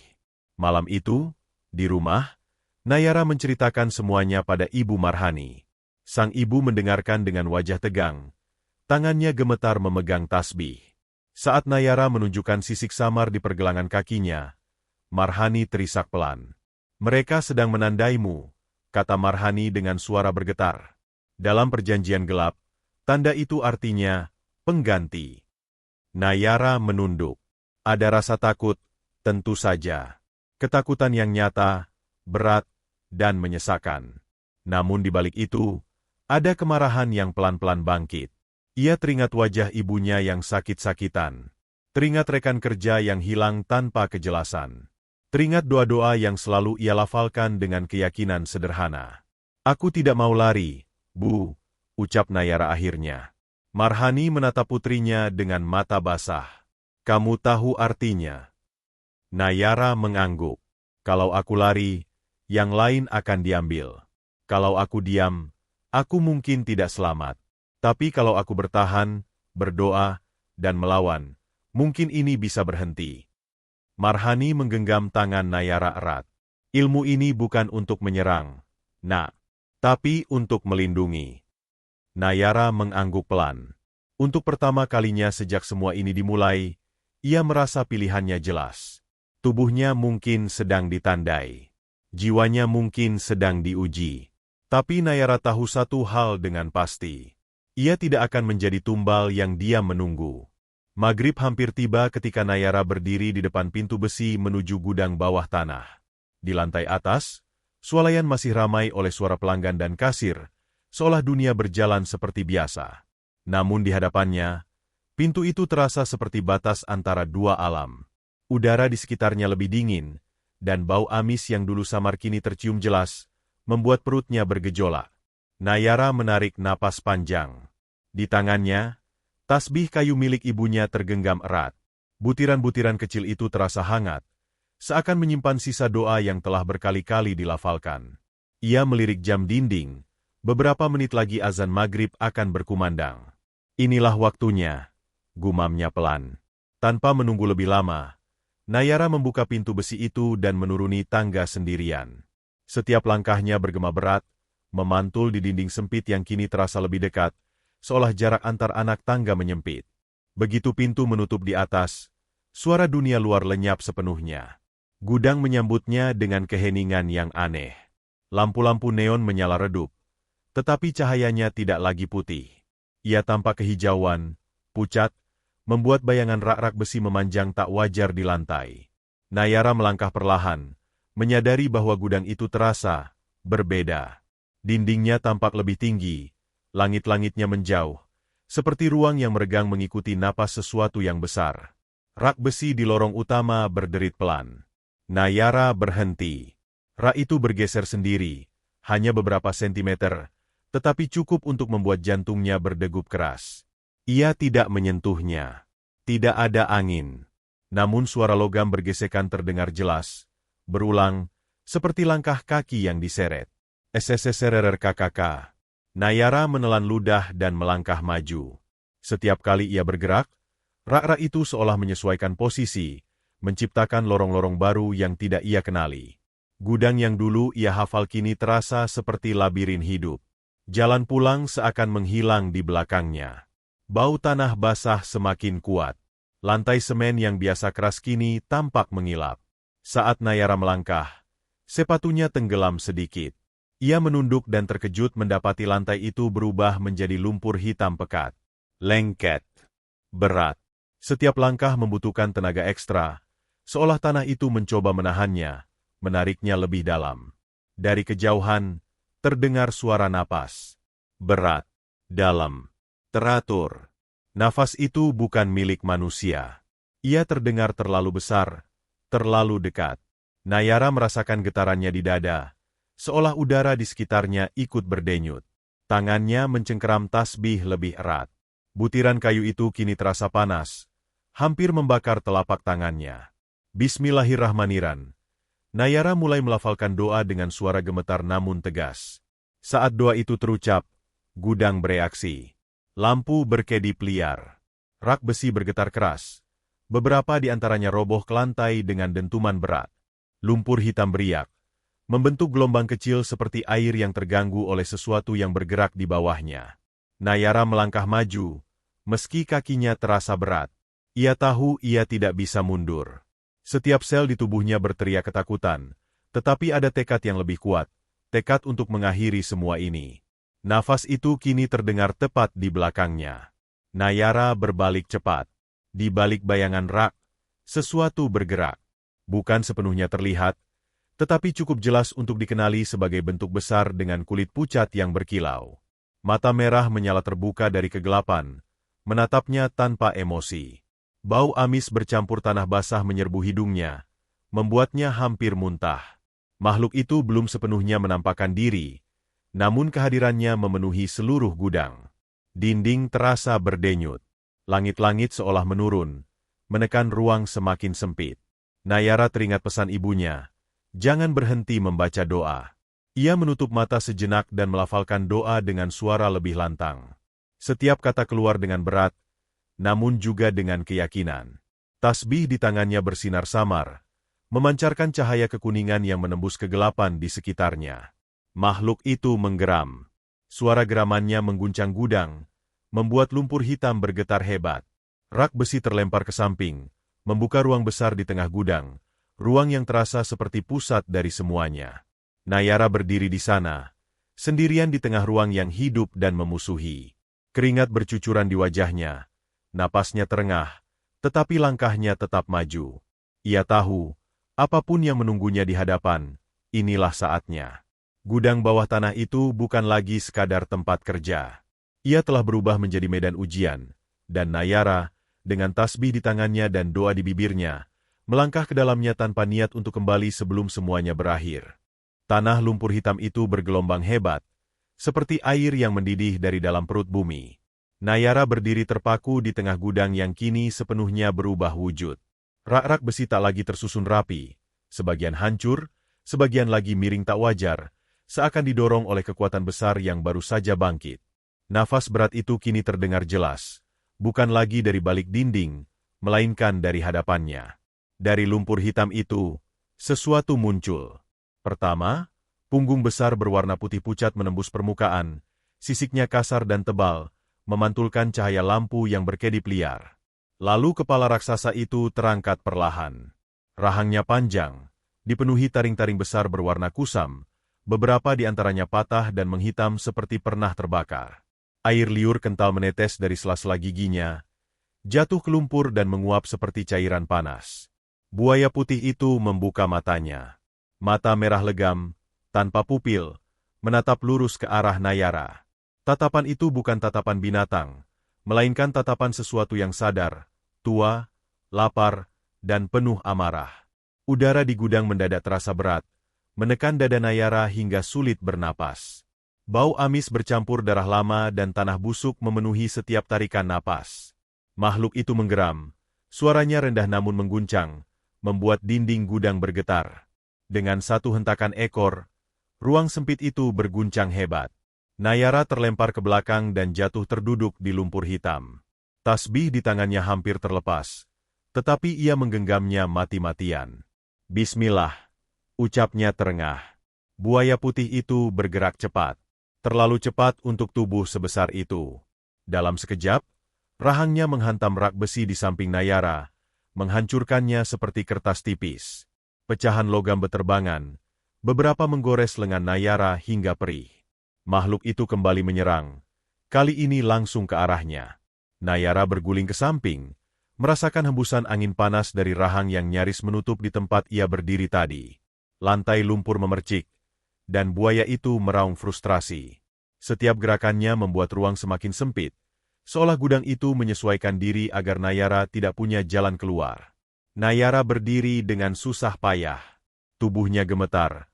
Malam itu, di rumah, Nayara menceritakan semuanya pada Ibu Marhani. Sang ibu mendengarkan dengan wajah tegang. Tangannya gemetar memegang tasbih. Saat Nayara menunjukkan sisik samar di pergelangan kakinya, Marhani terisak pelan. Mereka sedang menandaimu, kata Marhani dengan suara bergetar. Dalam perjanjian gelap, tanda itu artinya pengganti. Nayara menunduk. Ada rasa takut, tentu saja. Ketakutan yang nyata, berat, dan menyesakan. Namun di balik itu, ada kemarahan yang pelan-pelan bangkit. Ia teringat wajah ibunya yang sakit-sakitan. Teringat rekan kerja yang hilang tanpa kejelasan. Teringat doa-doa yang selalu ia lafalkan dengan keyakinan sederhana. Aku tidak mau lari, Bu, ucap Nayara akhirnya. Marhani menatap putrinya dengan mata basah. Kamu tahu artinya? Nayara mengangguk. Kalau aku lari, yang lain akan diambil. Kalau aku diam, aku mungkin tidak selamat. Tapi kalau aku bertahan, berdoa, dan melawan, mungkin ini bisa berhenti. Marhani menggenggam tangan Nayara erat. Ilmu ini bukan untuk menyerang, Nak, tapi untuk melindungi. Nayara mengangguk pelan. Untuk pertama kalinya sejak semua ini dimulai, ia merasa pilihannya jelas. Tubuhnya mungkin sedang ditandai. Jiwanya mungkin sedang diuji. Tapi Nayara tahu satu hal dengan pasti. Ia tidak akan menjadi tumbal yang diam menunggu. Maghrib hampir tiba ketika Nayara berdiri di depan pintu besi menuju gudang bawah tanah. Di lantai atas, swalayan masih ramai oleh suara pelanggan dan kasir, seolah dunia berjalan seperti biasa. Namun di hadapannya, pintu itu terasa seperti batas antara dua alam. Udara di sekitarnya lebih dingin, dan bau amis yang dulu samar kini tercium jelas, membuat perutnya bergejolak. Nayara menarik napas panjang. Di tangannya, tasbih kayu milik ibunya tergenggam erat. Butiran-butiran kecil itu terasa hangat, seakan menyimpan sisa doa yang telah berkali-kali dilafalkan. Ia melirik jam dinding, beberapa menit lagi azan maghrib akan berkumandang. Inilah waktunya, gumamnya pelan. Tanpa menunggu lebih lama, Nayara membuka pintu besi itu dan menuruni tangga sendirian. Setiap langkahnya bergema berat, memantul di dinding sempit yang kini terasa lebih dekat, seolah jarak antar anak tangga menyempit. Begitu pintu menutup di atas, suara dunia luar lenyap sepenuhnya. Gudang menyambutnya dengan keheningan yang aneh. Lampu-lampu neon menyala redup, tetapi cahayanya tidak lagi putih. Ia tampak kehijauan, pucat, membuat bayangan rak-rak besi memanjang tak wajar di lantai. Nayara melangkah perlahan, menyadari bahwa gudang itu terasa berbeda. Dindingnya tampak lebih tinggi, langit-langitnya menjauh, seperti ruang yang meregang mengikuti napas sesuatu yang besar. Rak besi di lorong utama berderit pelan. Nayara berhenti. Rak itu bergeser sendiri, hanya beberapa sentimeter, tetapi cukup untuk membuat jantungnya berdegup keras. Ia tidak menyentuhnya. Tidak ada angin. Namun suara logam bergesekan terdengar jelas, berulang, seperti langkah kaki yang diseret. SSSRRKKK. Nayara menelan ludah dan melangkah maju. Setiap kali ia bergerak, rak-rak itu seolah menyesuaikan posisi, menciptakan lorong-lorong baru yang tidak ia kenali. Gudang yang dulu ia hafal kini terasa seperti labirin hidup. Jalan pulang seakan menghilang di belakangnya. Bau tanah basah semakin kuat. Lantai semen yang biasa keras kini tampak mengilap. Saat Nayara melangkah, sepatunya tenggelam sedikit. Ia menunduk dan terkejut mendapati lantai itu berubah menjadi lumpur hitam pekat. Lengket. Berat. Setiap langkah membutuhkan tenaga ekstra, seolah tanah itu mencoba menahannya, menariknya lebih dalam. Dari kejauhan, terdengar suara napas. Berat, dalam, teratur. Nafas itu bukan milik manusia. Ia terdengar terlalu besar, terlalu dekat. Nayara merasakan getarannya di dada, seolah udara di sekitarnya ikut berdenyut. Tangannya mencengkeram tasbih lebih erat. Butiran kayu itu kini terasa panas, hampir membakar telapak tangannya. Bismillahirrahmanirrahim. Nayara mulai melafalkan doa dengan suara gemetar namun tegas. Saat doa itu terucap, gudang bereaksi. Lampu berkedip liar. Rak besi bergetar keras. Beberapa di antaranya roboh ke lantai dengan dentuman berat. Lumpur hitam beriak, membentuk gelombang kecil seperti air yang terganggu oleh sesuatu yang bergerak di bawahnya. Nayara melangkah maju, meski kakinya terasa berat. Ia tahu ia tidak bisa mundur. Setiap sel di tubuhnya berteriak ketakutan, tetapi ada tekad yang lebih kuat, tekad untuk mengakhiri semua ini. Nafas itu kini terdengar tepat di belakangnya. Nayara berbalik cepat. Di balik bayangan Rak, sesuatu bergerak. Bukan sepenuhnya terlihat, tetapi cukup jelas untuk dikenali sebagai bentuk besar dengan kulit pucat yang berkilau. Mata merah menyala terbuka dari kegelapan, menatapnya tanpa emosi. Bau amis bercampur tanah basah menyerbu hidungnya, membuatnya hampir muntah. Makhluk itu belum sepenuhnya menampakkan diri, namun kehadirannya memenuhi seluruh gudang. Dinding terasa berdenyut. Langit-langit seolah menurun, menekan ruang semakin sempit. Nayara teringat pesan ibunya, jangan berhenti membaca doa. Ia menutup mata sejenak dan melafalkan doa dengan suara lebih lantang. Setiap kata keluar dengan berat, namun juga dengan keyakinan. Tasbih di tangannya bersinar samar, memancarkan cahaya kekuningan yang menembus kegelapan di sekitarnya. Makhluk itu menggeram. Suara geramannya mengguncang gudang, membuat lumpur hitam bergetar hebat. Rak besi terlempar ke samping, membuka ruang besar di tengah gudang, ruang yang terasa seperti pusat dari semuanya. Nayara berdiri di sana, sendirian di tengah ruang yang hidup dan memusuhi. Keringat bercucuran di wajahnya, napasnya terengah, tetapi langkahnya tetap maju. Ia tahu, apapun yang menunggunya di hadapan, inilah saatnya. Gudang bawah tanah itu bukan lagi sekadar tempat kerja. Ia telah berubah menjadi medan ujian, dan Nayara, dengan tasbih di tangannya dan doa di bibirnya, melangkah ke dalamnya tanpa niat untuk kembali sebelum semuanya berakhir. Tanah lumpur hitam itu bergelombang hebat, seperti air yang mendidih dari dalam perut bumi. Nayara berdiri terpaku di tengah gudang yang kini sepenuhnya berubah wujud. Rak-rak besi tak lagi tersusun rapi, sebagian hancur, sebagian lagi miring tak wajar, seakan didorong oleh kekuatan besar yang baru saja bangkit. Nafas berat itu kini terdengar jelas, bukan lagi dari balik dinding, melainkan dari hadapannya. Dari lumpur hitam itu, sesuatu muncul. Pertama, punggung besar berwarna putih pucat menembus permukaan, sisiknya kasar dan tebal, memantulkan cahaya lampu yang berkedip liar. Lalu kepala raksasa itu terangkat perlahan. Rahangnya panjang, dipenuhi taring-taring besar berwarna kusam, beberapa di antaranya patah dan menghitam seperti pernah terbakar. Air liur kental menetes dari sela-sela giginya, jatuh ke lumpur dan menguap seperti cairan panas. Buaya putih itu membuka matanya. Mata merah legam, tanpa pupil, menatap lurus ke arah Nayara. Tatapan itu bukan tatapan binatang, melainkan tatapan sesuatu yang sadar, tua, lapar, dan penuh amarah. Udara di gudang mendadak terasa berat, menekan dada Nayara hingga sulit bernapas. Bau amis bercampur darah lama dan tanah busuk memenuhi setiap tarikan napas. Makhluk itu menggeram, suaranya rendah namun mengguncang, membuat dinding gudang bergetar. Dengan satu hentakan ekor, ruang sempit itu berguncang hebat. Nayara terlempar ke belakang dan jatuh terduduk di lumpur hitam. Tasbih di tangannya hampir terlepas, tetapi ia menggenggamnya mati-matian. Bismillah, ucapnya terengah. Buaya putih itu bergerak cepat, terlalu cepat untuk tubuh sebesar itu. Dalam sekejap, rahangnya menghantam rak besi di samping Nayara, menghancurkannya seperti kertas tipis. Pecahan logam beterbangan, beberapa menggores lengan Nayara hingga perih. Makhluk itu kembali menyerang, kali ini langsung ke arahnya. Nayara berguling ke samping, merasakan hembusan angin panas dari rahang yang nyaris menutup di tempat ia berdiri tadi. Lantai lumpur memercik, dan buaya itu meraung frustrasi. Setiap gerakannya membuat ruang semakin sempit, seolah gudang itu menyesuaikan diri agar Nayara tidak punya jalan keluar. Nayara berdiri dengan susah payah. Tubuhnya gemetar.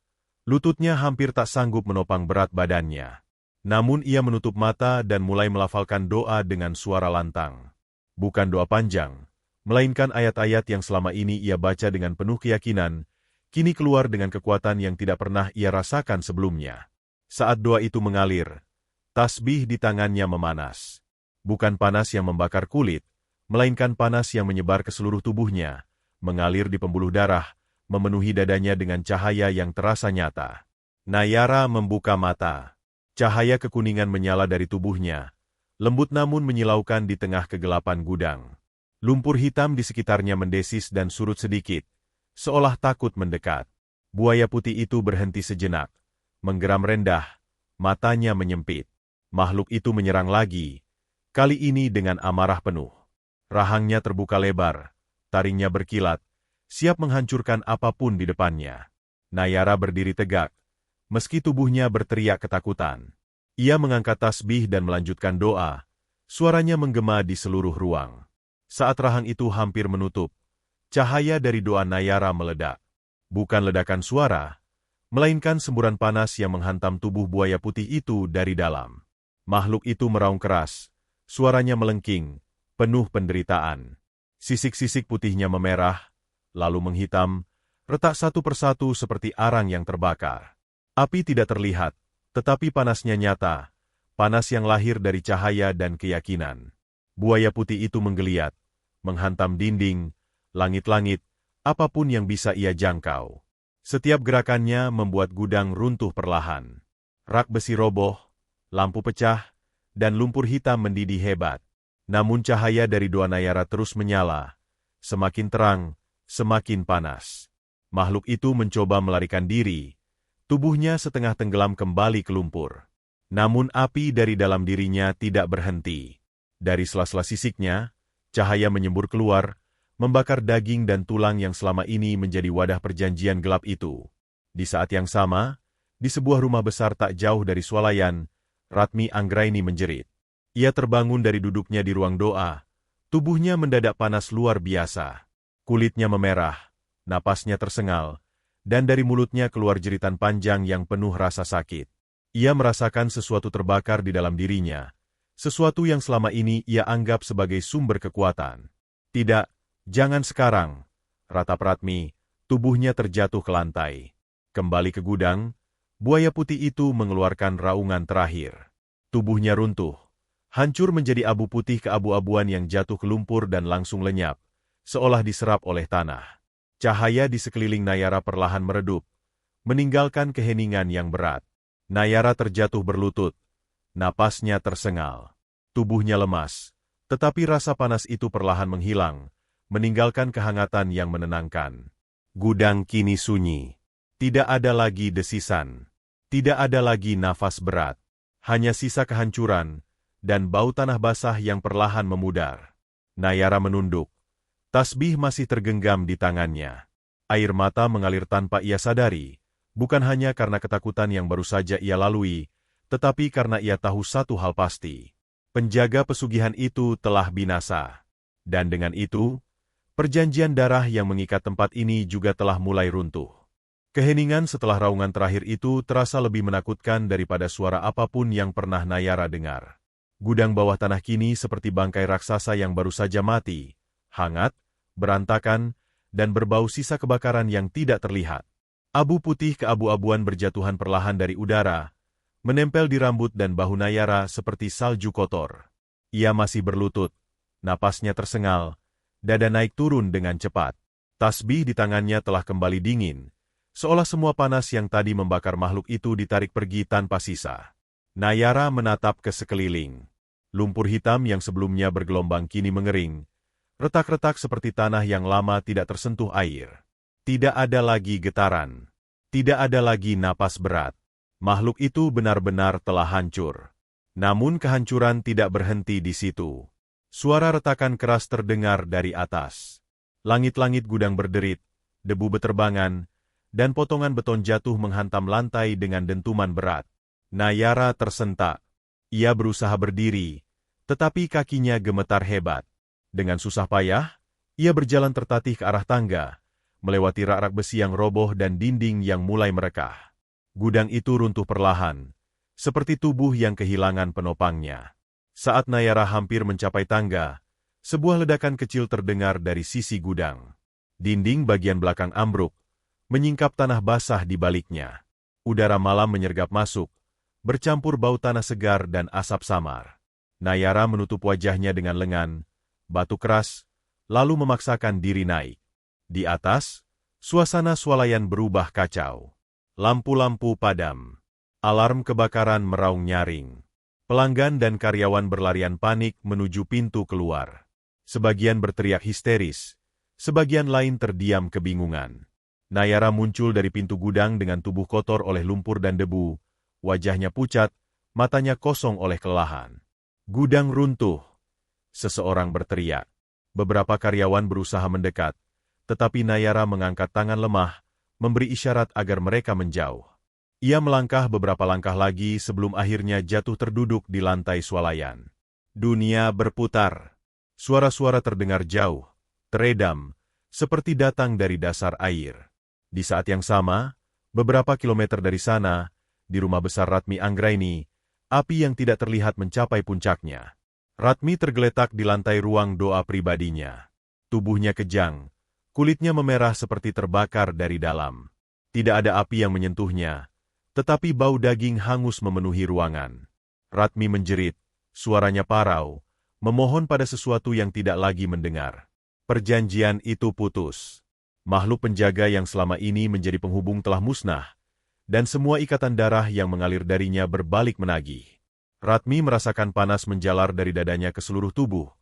Lututnya hampir tak sanggup menopang berat badannya. Namun ia menutup mata dan mulai melafalkan doa dengan suara lantang. Bukan doa panjang, melainkan ayat-ayat yang selama ini ia baca dengan penuh keyakinan, kini keluar dengan kekuatan yang tidak pernah ia rasakan sebelumnya. Saat doa itu mengalir, tasbih di tangannya memanas. Bukan panas yang membakar kulit, melainkan panas yang menyebar ke seluruh tubuhnya, mengalir di pembuluh darah, memenuhi dadanya dengan cahaya yang terasa nyata. Nayara membuka mata. Cahaya kekuningan menyala dari tubuhnya, lembut namun menyilaukan di tengah kegelapan gudang. Lumpur hitam di sekitarnya mendesis dan surut sedikit, seolah takut mendekat. Buaya putih itu berhenti sejenak, menggeram rendah, matanya menyempit. Makhluk itu menyerang lagi, kali ini dengan amarah penuh. Rahangnya terbuka lebar, taringnya berkilat, siap menghancurkan apapun di depannya. Nayara berdiri tegak, meski tubuhnya berteriak ketakutan. Ia mengangkat tasbih dan melanjutkan doa, suaranya menggema di seluruh ruang. Saat rahang itu hampir menutup, cahaya dari doa Nayara meledak. Bukan ledakan suara, melainkan semburan panas yang menghantam tubuh buaya putih itu dari dalam. Makhluk itu meraung keras, suaranya melengking, penuh penderitaan. Sisik-sisik putihnya memerah, lalu menghitam, retak satu persatu seperti arang yang terbakar. Api tidak terlihat, tetapi panasnya nyata, panas yang lahir dari cahaya dan keyakinan. Buaya putih itu menggeliat, menghantam dinding, langit-langit, apapun yang bisa ia jangkau. Setiap gerakannya membuat gudang runtuh perlahan. Rak besi roboh, lampu pecah, dan lumpur hitam mendidih hebat. Namun cahaya dari doa Nayara terus menyala. Semakin terang, semakin panas. Makhluk itu mencoba melarikan diri. Tubuhnya setengah tenggelam kembali ke lumpur. Namun api dari dalam dirinya tidak berhenti. Dari sela-sela sisiknya, cahaya menyembur keluar, membakar daging dan tulang yang selama ini menjadi wadah perjanjian gelap itu. Di saat yang sama, di sebuah rumah besar tak jauh dari swalayan, Ratmi Anggraini menjerit. Ia terbangun dari duduknya di ruang doa. Tubuhnya mendadak panas luar biasa. Kulitnya memerah, napasnya tersengal, dan dari mulutnya keluar jeritan panjang yang penuh rasa sakit. Ia merasakan sesuatu terbakar di dalam dirinya. Sesuatu yang selama ini ia anggap sebagai sumber kekuatan. Tidak, jangan sekarang, ratap Ratmi, tubuhnya terjatuh ke lantai. Kembali ke gudang, buaya putih itu mengeluarkan raungan terakhir. Tubuhnya runtuh, hancur menjadi abu putih keabu-abuan yang jatuh ke lumpur dan langsung lenyap, seolah diserap oleh tanah. Cahaya di sekeliling Nayara perlahan meredup, meninggalkan keheningan yang berat. Nayara terjatuh berlutut, napasnya tersengal. Tubuhnya lemas, tetapi rasa panas itu perlahan menghilang, meninggalkan kehangatan yang menenangkan. Gudang kini sunyi. Tidak ada lagi desisan. Tidak ada lagi nafas berat. Hanya sisa kehancuran, dan bau tanah basah yang perlahan memudar. Nayara menunduk. Tasbih masih tergenggam di tangannya. Air mata mengalir tanpa ia sadari, bukan hanya karena ketakutan yang baru saja ia lalui, tetapi karena ia tahu satu hal pasti. Penjaga pesugihan itu telah binasa. Dan dengan itu, perjanjian darah yang mengikat tempat ini juga telah mulai runtuh. Keheningan setelah raungan terakhir itu terasa lebih menakutkan daripada suara apapun yang pernah Nayara dengar. Gudang bawah tanah kini seperti bangkai raksasa yang baru saja mati, hangat, berantakan, dan berbau sisa kebakaran yang tidak terlihat. Abu putih keabu-abuan berjatuhan perlahan dari udara, menempel di rambut dan bahu Nayara seperti salju kotor. Ia masih berlutut, napasnya tersengal, dada naik turun dengan cepat. Tasbih di tangannya telah kembali dingin, seolah semua panas yang tadi membakar makhluk itu ditarik pergi tanpa sisa. Nayara menatap ke sekeliling. Lumpur hitam yang sebelumnya bergelombang kini mengering, retak-retak seperti tanah yang lama tidak tersentuh air. Tidak ada lagi getaran. Tidak ada lagi napas berat. Makhluk itu benar-benar telah hancur. Namun kehancuran tidak berhenti di situ. Suara retakan keras terdengar dari atas. Langit-langit gudang berderit, debu beterbangan, dan potongan beton jatuh menghantam lantai dengan dentuman berat. Nayara tersentak. Ia berusaha berdiri, tetapi kakinya gemetar hebat. Dengan susah payah, ia berjalan tertatih ke arah tangga, melewati rak-rak besi yang roboh dan dinding yang mulai merekah. Gudang itu runtuh perlahan, seperti tubuh yang kehilangan penopangnya. Saat Nayara hampir mencapai tangga, sebuah ledakan kecil terdengar dari sisi gudang. Dinding bagian belakang ambruk, menyingkap tanah basah di baliknya. Udara malam menyergap masuk, bercampur bau tanah segar dan asap samar. Nayara menutup wajahnya dengan lengan, batu keras, lalu memaksakan diri naik. Di atas, suasana swalayan berubah kacau. Lampu-lampu padam. Alarm kebakaran meraung nyaring. Pelanggan dan karyawan berlarian panik menuju pintu keluar. Sebagian berteriak histeris, sebagian lain terdiam kebingungan. Nayara muncul dari pintu gudang dengan tubuh kotor oleh lumpur dan debu, wajahnya pucat, matanya kosong oleh kelelahan. Gudang runtuh. Seseorang berteriak. Beberapa karyawan berusaha mendekat, tetapi Nayara mengangkat tangan lemah, memberi isyarat agar mereka menjauh. Ia melangkah beberapa langkah lagi sebelum akhirnya jatuh terduduk di lantai swalayan. Dunia berputar. Suara-suara terdengar jauh, teredam, seperti datang dari dasar air. Di saat yang sama, beberapa kilometer dari sana, di rumah besar Ratmi Anggraini, api yang tidak terlihat mencapai puncaknya. Ratmi tergeletak di lantai ruang doa pribadinya. Tubuhnya kejang, kulitnya memerah seperti terbakar dari dalam. Tidak ada api yang menyentuhnya, tetapi bau daging hangus memenuhi ruangan. Ratmi menjerit, suaranya parau, memohon pada sesuatu yang tidak lagi mendengar. Perjanjian itu putus. Makhluk penjaga yang selama ini menjadi penghubung telah musnah, dan semua ikatan darah yang mengalir darinya berbalik menagih. Ratmi merasakan panas menjalar dari dadanya ke seluruh tubuh,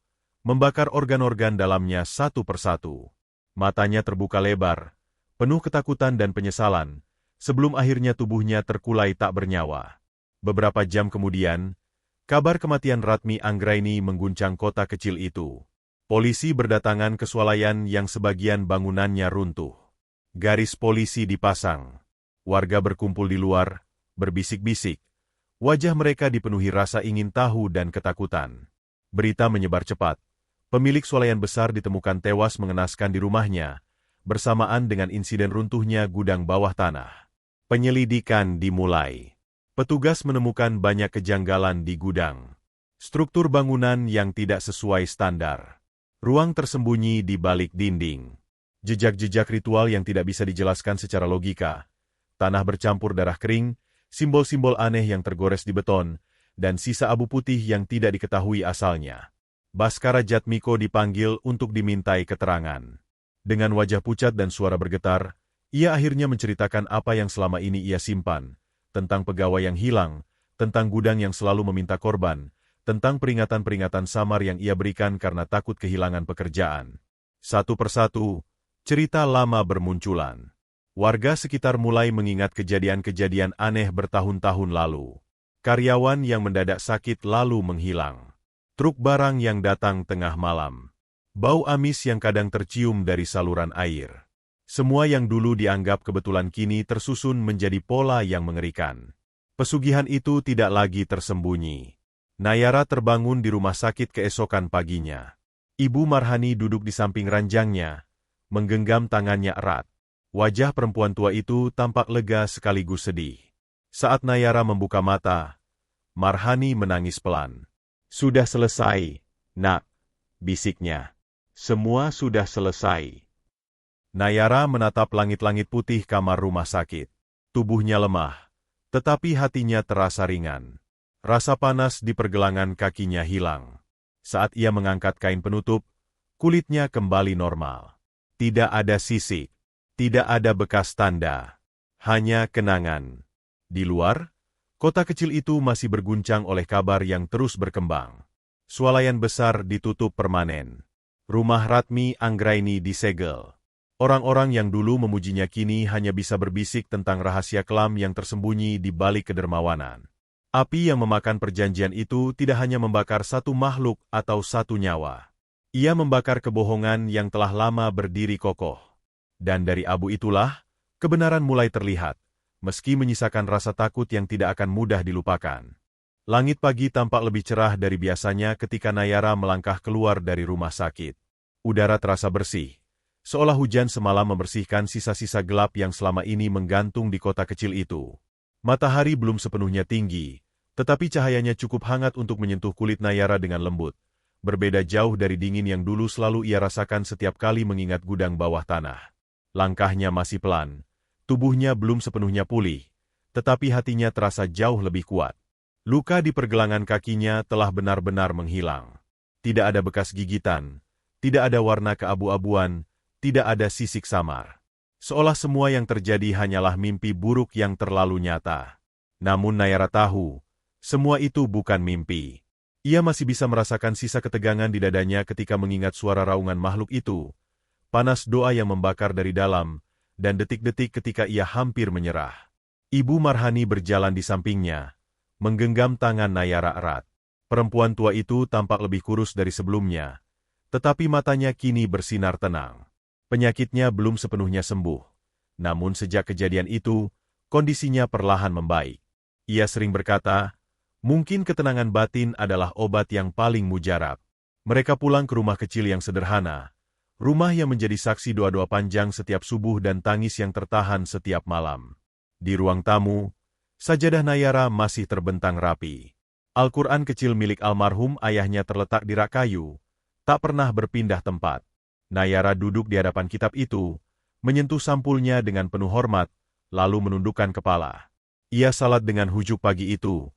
membakar organ-organ dalamnya satu persatu. Matanya terbuka lebar, penuh ketakutan dan penyesalan, sebelum akhirnya tubuhnya terkulai tak bernyawa. Beberapa jam kemudian, kabar kematian Ratmi Anggraini mengguncang kota kecil itu. Polisi berdatangan ke swalayan yang sebagian bangunannya runtuh. Garis polisi dipasang. Warga berkumpul di luar, berbisik-bisik. Wajah mereka dipenuhi rasa ingin tahu dan ketakutan. Berita menyebar cepat. Pemilik swalayan besar ditemukan tewas mengenaskan di rumahnya, bersamaan dengan insiden runtuhnya gudang bawah tanah. Penyelidikan dimulai. Petugas menemukan banyak kejanggalan di gudang. Struktur bangunan yang tidak sesuai standar. Ruang tersembunyi di balik dinding. Jejak-jejak ritual yang tidak bisa dijelaskan secara logika. Tanah bercampur darah kering, simbol-simbol aneh yang tergores di beton, dan sisa abu putih yang tidak diketahui asalnya. Baskara Jatmiko dipanggil untuk dimintai keterangan. Dengan wajah pucat dan suara bergetar, ia akhirnya menceritakan apa yang selama ini ia simpan, tentang pegawai yang hilang, tentang gudang yang selalu meminta korban, tentang peringatan-peringatan samar yang ia berikan karena takut kehilangan pekerjaan. Satu persatu, cerita lama bermunculan. Warga sekitar mulai mengingat kejadian-kejadian aneh bertahun-tahun lalu. Karyawan yang mendadak sakit lalu menghilang. Truk barang yang datang tengah malam. Bau amis yang kadang tercium dari saluran air. Semua yang dulu dianggap kebetulan kini tersusun menjadi pola yang mengerikan. Pesugihan itu tidak lagi tersembunyi. Nayara terbangun di rumah sakit keesokan paginya. Ibu Marhani duduk di samping ranjangnya, menggenggam tangannya erat. Wajah perempuan tua itu tampak lega sekaligus sedih. Saat Nayara membuka mata, Marhani menangis pelan. "Sudah selesai, nak," bisiknya. "Semua sudah selesai." Nayara menatap langit-langit putih kamar rumah sakit. Tubuhnya lemah, tetapi hatinya terasa ringan. Rasa panas di pergelangan kakinya hilang. Saat ia mengangkat kain penutup, kulitnya kembali normal. Tidak ada sisik. Tidak ada bekas tanda, hanya kenangan. Di luar, kota kecil itu masih berguncang oleh kabar yang terus berkembang. Swalayan besar ditutup permanen. Rumah Ratmi Anggraini disegel. Orang-orang yang dulu memujinya kini hanya bisa berbisik tentang rahasia kelam yang tersembunyi di balik kedermawanan. Api yang memakan perjanjian itu tidak hanya membakar satu makhluk atau satu nyawa. Ia membakar kebohongan yang telah lama berdiri kokoh. Dan dari abu itulah, kebenaran mulai terlihat, meski menyisakan rasa takut yang tidak akan mudah dilupakan. Langit pagi tampak lebih cerah dari biasanya ketika Nayara melangkah keluar dari rumah sakit. Udara terasa bersih, seolah hujan semalam membersihkan sisa-sisa gelap yang selama ini menggantung di kota kecil itu. Matahari belum sepenuhnya tinggi, tetapi cahayanya cukup hangat untuk menyentuh kulit Nayara dengan lembut. Berbeda jauh dari dingin yang dulu selalu ia rasakan setiap kali mengingat gudang bawah tanah. Langkahnya masih pelan, tubuhnya belum sepenuhnya pulih, tetapi hatinya terasa jauh lebih kuat. Luka di pergelangan kakinya telah benar-benar menghilang. Tidak ada bekas gigitan, tidak ada warna keabu-abuan, tidak ada sisik samar. Seolah semua yang terjadi hanyalah mimpi buruk yang terlalu nyata. Namun Nayara tahu, semua itu bukan mimpi. Ia masih bisa merasakan sisa ketegangan di dadanya ketika mengingat suara raungan makhluk itu, panas doa yang membakar dari dalam, dan detik-detik ketika ia hampir menyerah. Ibu Marhani berjalan di sampingnya, menggenggam tangan Nayara erat. Perempuan tua itu tampak lebih kurus dari sebelumnya, tetapi matanya kini bersinar tenang. Penyakitnya belum sepenuhnya sembuh, namun sejak kejadian itu, kondisinya perlahan membaik. Ia sering berkata, mungkin ketenangan batin adalah obat yang paling mujarab. Mereka pulang ke rumah kecil yang sederhana, rumah yang menjadi saksi doa-doa panjang setiap subuh dan tangis yang tertahan setiap malam. Di ruang tamu, sajadah Nayara masih terbentang rapi. Al-Quran kecil milik almarhum ayahnya terletak di rak kayu, tak pernah berpindah tempat. Nayara duduk di hadapan kitab itu, menyentuh sampulnya dengan penuh hormat, lalu menundukkan kepala. Ia salat dengan hujuk pagi itu,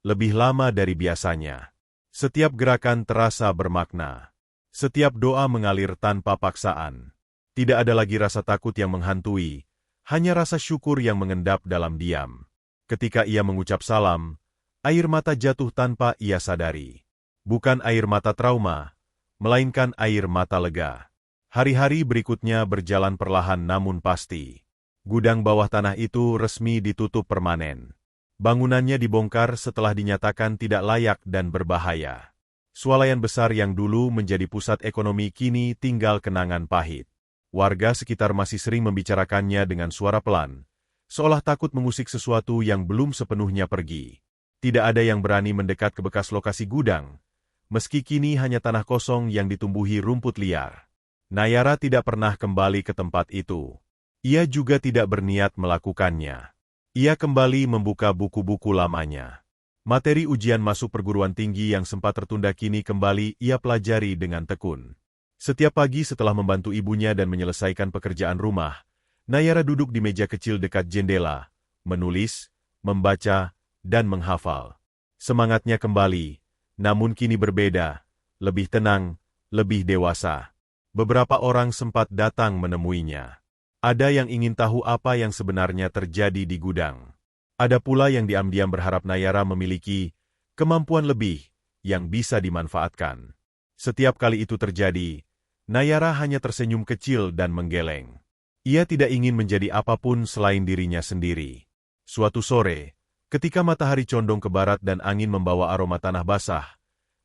lebih lama dari biasanya. Setiap gerakan terasa bermakna. Setiap doa mengalir tanpa paksaan. Tidak ada lagi rasa takut yang menghantui, hanya rasa syukur yang mengendap dalam diam. Ketika ia mengucap salam, air mata jatuh tanpa ia sadari. Bukan air mata trauma, melainkan air mata lega. Hari-hari berikutnya berjalan perlahan namun pasti. Gudang bawah tanah itu resmi ditutup permanen. Bangunannya dibongkar setelah dinyatakan tidak layak dan berbahaya. Swalayan besar yang dulu menjadi pusat ekonomi kini tinggal kenangan pahit. Warga sekitar masih sering membicarakannya dengan suara pelan, seolah takut mengusik sesuatu yang belum sepenuhnya pergi. Tidak ada yang berani mendekat ke bekas lokasi gudang, meski kini hanya tanah kosong yang ditumbuhi rumput liar. Nayara tidak pernah kembali ke tempat itu. Ia juga tidak berniat melakukannya. Ia kembali membuka buku-buku lamanya. Materi ujian masuk perguruan tinggi yang sempat tertunda kini kembali ia pelajari dengan tekun. Setiap pagi setelah membantu ibunya dan menyelesaikan pekerjaan rumah, Nayara duduk di meja kecil dekat jendela, menulis, membaca, dan menghafal. Semangatnya kembali, namun kini berbeda, lebih tenang, lebih dewasa. Beberapa orang sempat datang menemuinya. Ada yang ingin tahu apa yang sebenarnya terjadi di gudang. Ada pula yang diam-diam berharap Nayara memiliki kemampuan lebih yang bisa dimanfaatkan. Setiap kali itu terjadi, Nayara hanya tersenyum kecil dan menggeleng. Ia tidak ingin menjadi apapun selain dirinya sendiri. Suatu sore, ketika matahari condong ke barat dan angin membawa aroma tanah basah,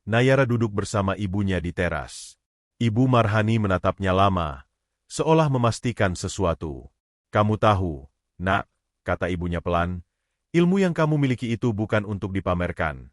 Nayara duduk bersama ibunya di teras. Ibu Marhani menatapnya lama, seolah memastikan sesuatu. Kamu tahu, nak, kata ibunya pelan, ilmu yang kamu miliki itu bukan untuk dipamerkan.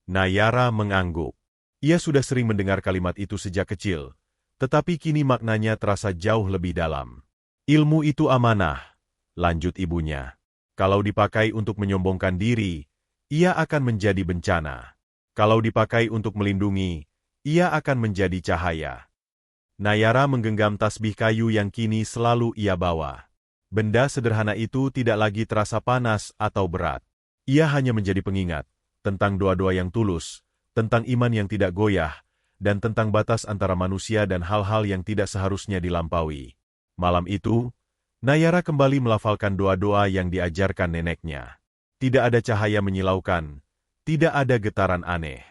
Nayara mengangguk. Ia sudah sering mendengar kalimat itu sejak kecil, tetapi kini maknanya terasa jauh lebih dalam. Ilmu itu amanah, lanjut ibunya. Kalau dipakai untuk menyombongkan diri, ia akan menjadi bencana. Kalau dipakai untuk melindungi, ia akan menjadi cahaya. Nayara menggenggam tasbih kayu yang kini selalu ia bawa. Benda sederhana itu tidak lagi terasa panas atau berat. Ia hanya menjadi pengingat tentang doa-doa yang tulus, tentang iman yang tidak goyah, dan tentang batas antara manusia dan hal-hal yang tidak seharusnya dilampaui. Malam itu, Nayara kembali melafalkan doa-doa yang diajarkan neneknya. Tidak ada cahaya menyilaukan, tidak ada getaran aneh.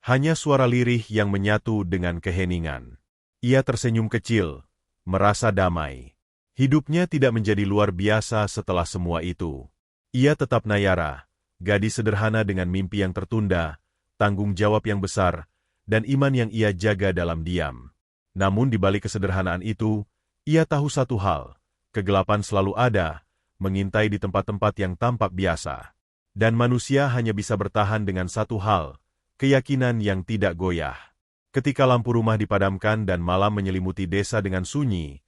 Hanya suara lirih yang menyatu dengan keheningan. Ia tersenyum kecil, merasa damai. Hidupnya tidak menjadi luar biasa setelah semua itu. Ia tetap Nayara, gadis sederhana dengan mimpi yang tertunda, tanggung jawab yang besar, dan iman yang ia jaga dalam diam. Namun di balik kesederhanaan itu, ia tahu satu hal, kegelapan selalu ada, mengintai di tempat-tempat yang tampak biasa. Dan manusia hanya bisa bertahan dengan satu hal, keyakinan yang tidak goyah. Ketika lampu rumah dipadamkan dan malam menyelimuti desa dengan sunyi,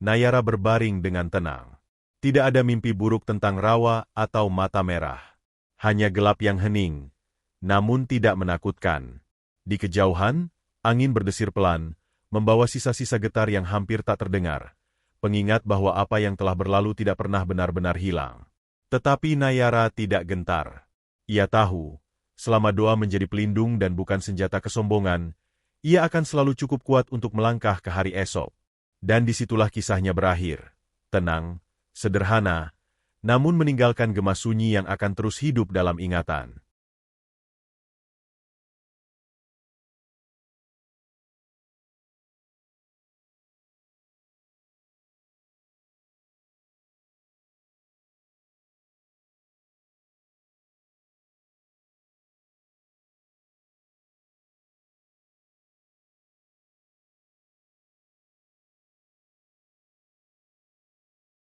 Nayara berbaring dengan tenang. Tidak ada mimpi buruk tentang rawa atau mata merah. Hanya gelap yang hening, namun tidak menakutkan. Di kejauhan, angin berdesir pelan, membawa sisa-sisa getar yang hampir tak terdengar, pengingat bahwa apa yang telah berlalu tidak pernah benar-benar hilang. Tetapi Nayara tidak gentar. Ia tahu, selama doa menjadi pelindung dan bukan senjata kesombongan, ia akan selalu cukup kuat untuk melangkah ke hari esok. Dan disitulah kisahnya berakhir. Tenang, sederhana, namun meninggalkan gema sunyi yang akan terus hidup dalam ingatan.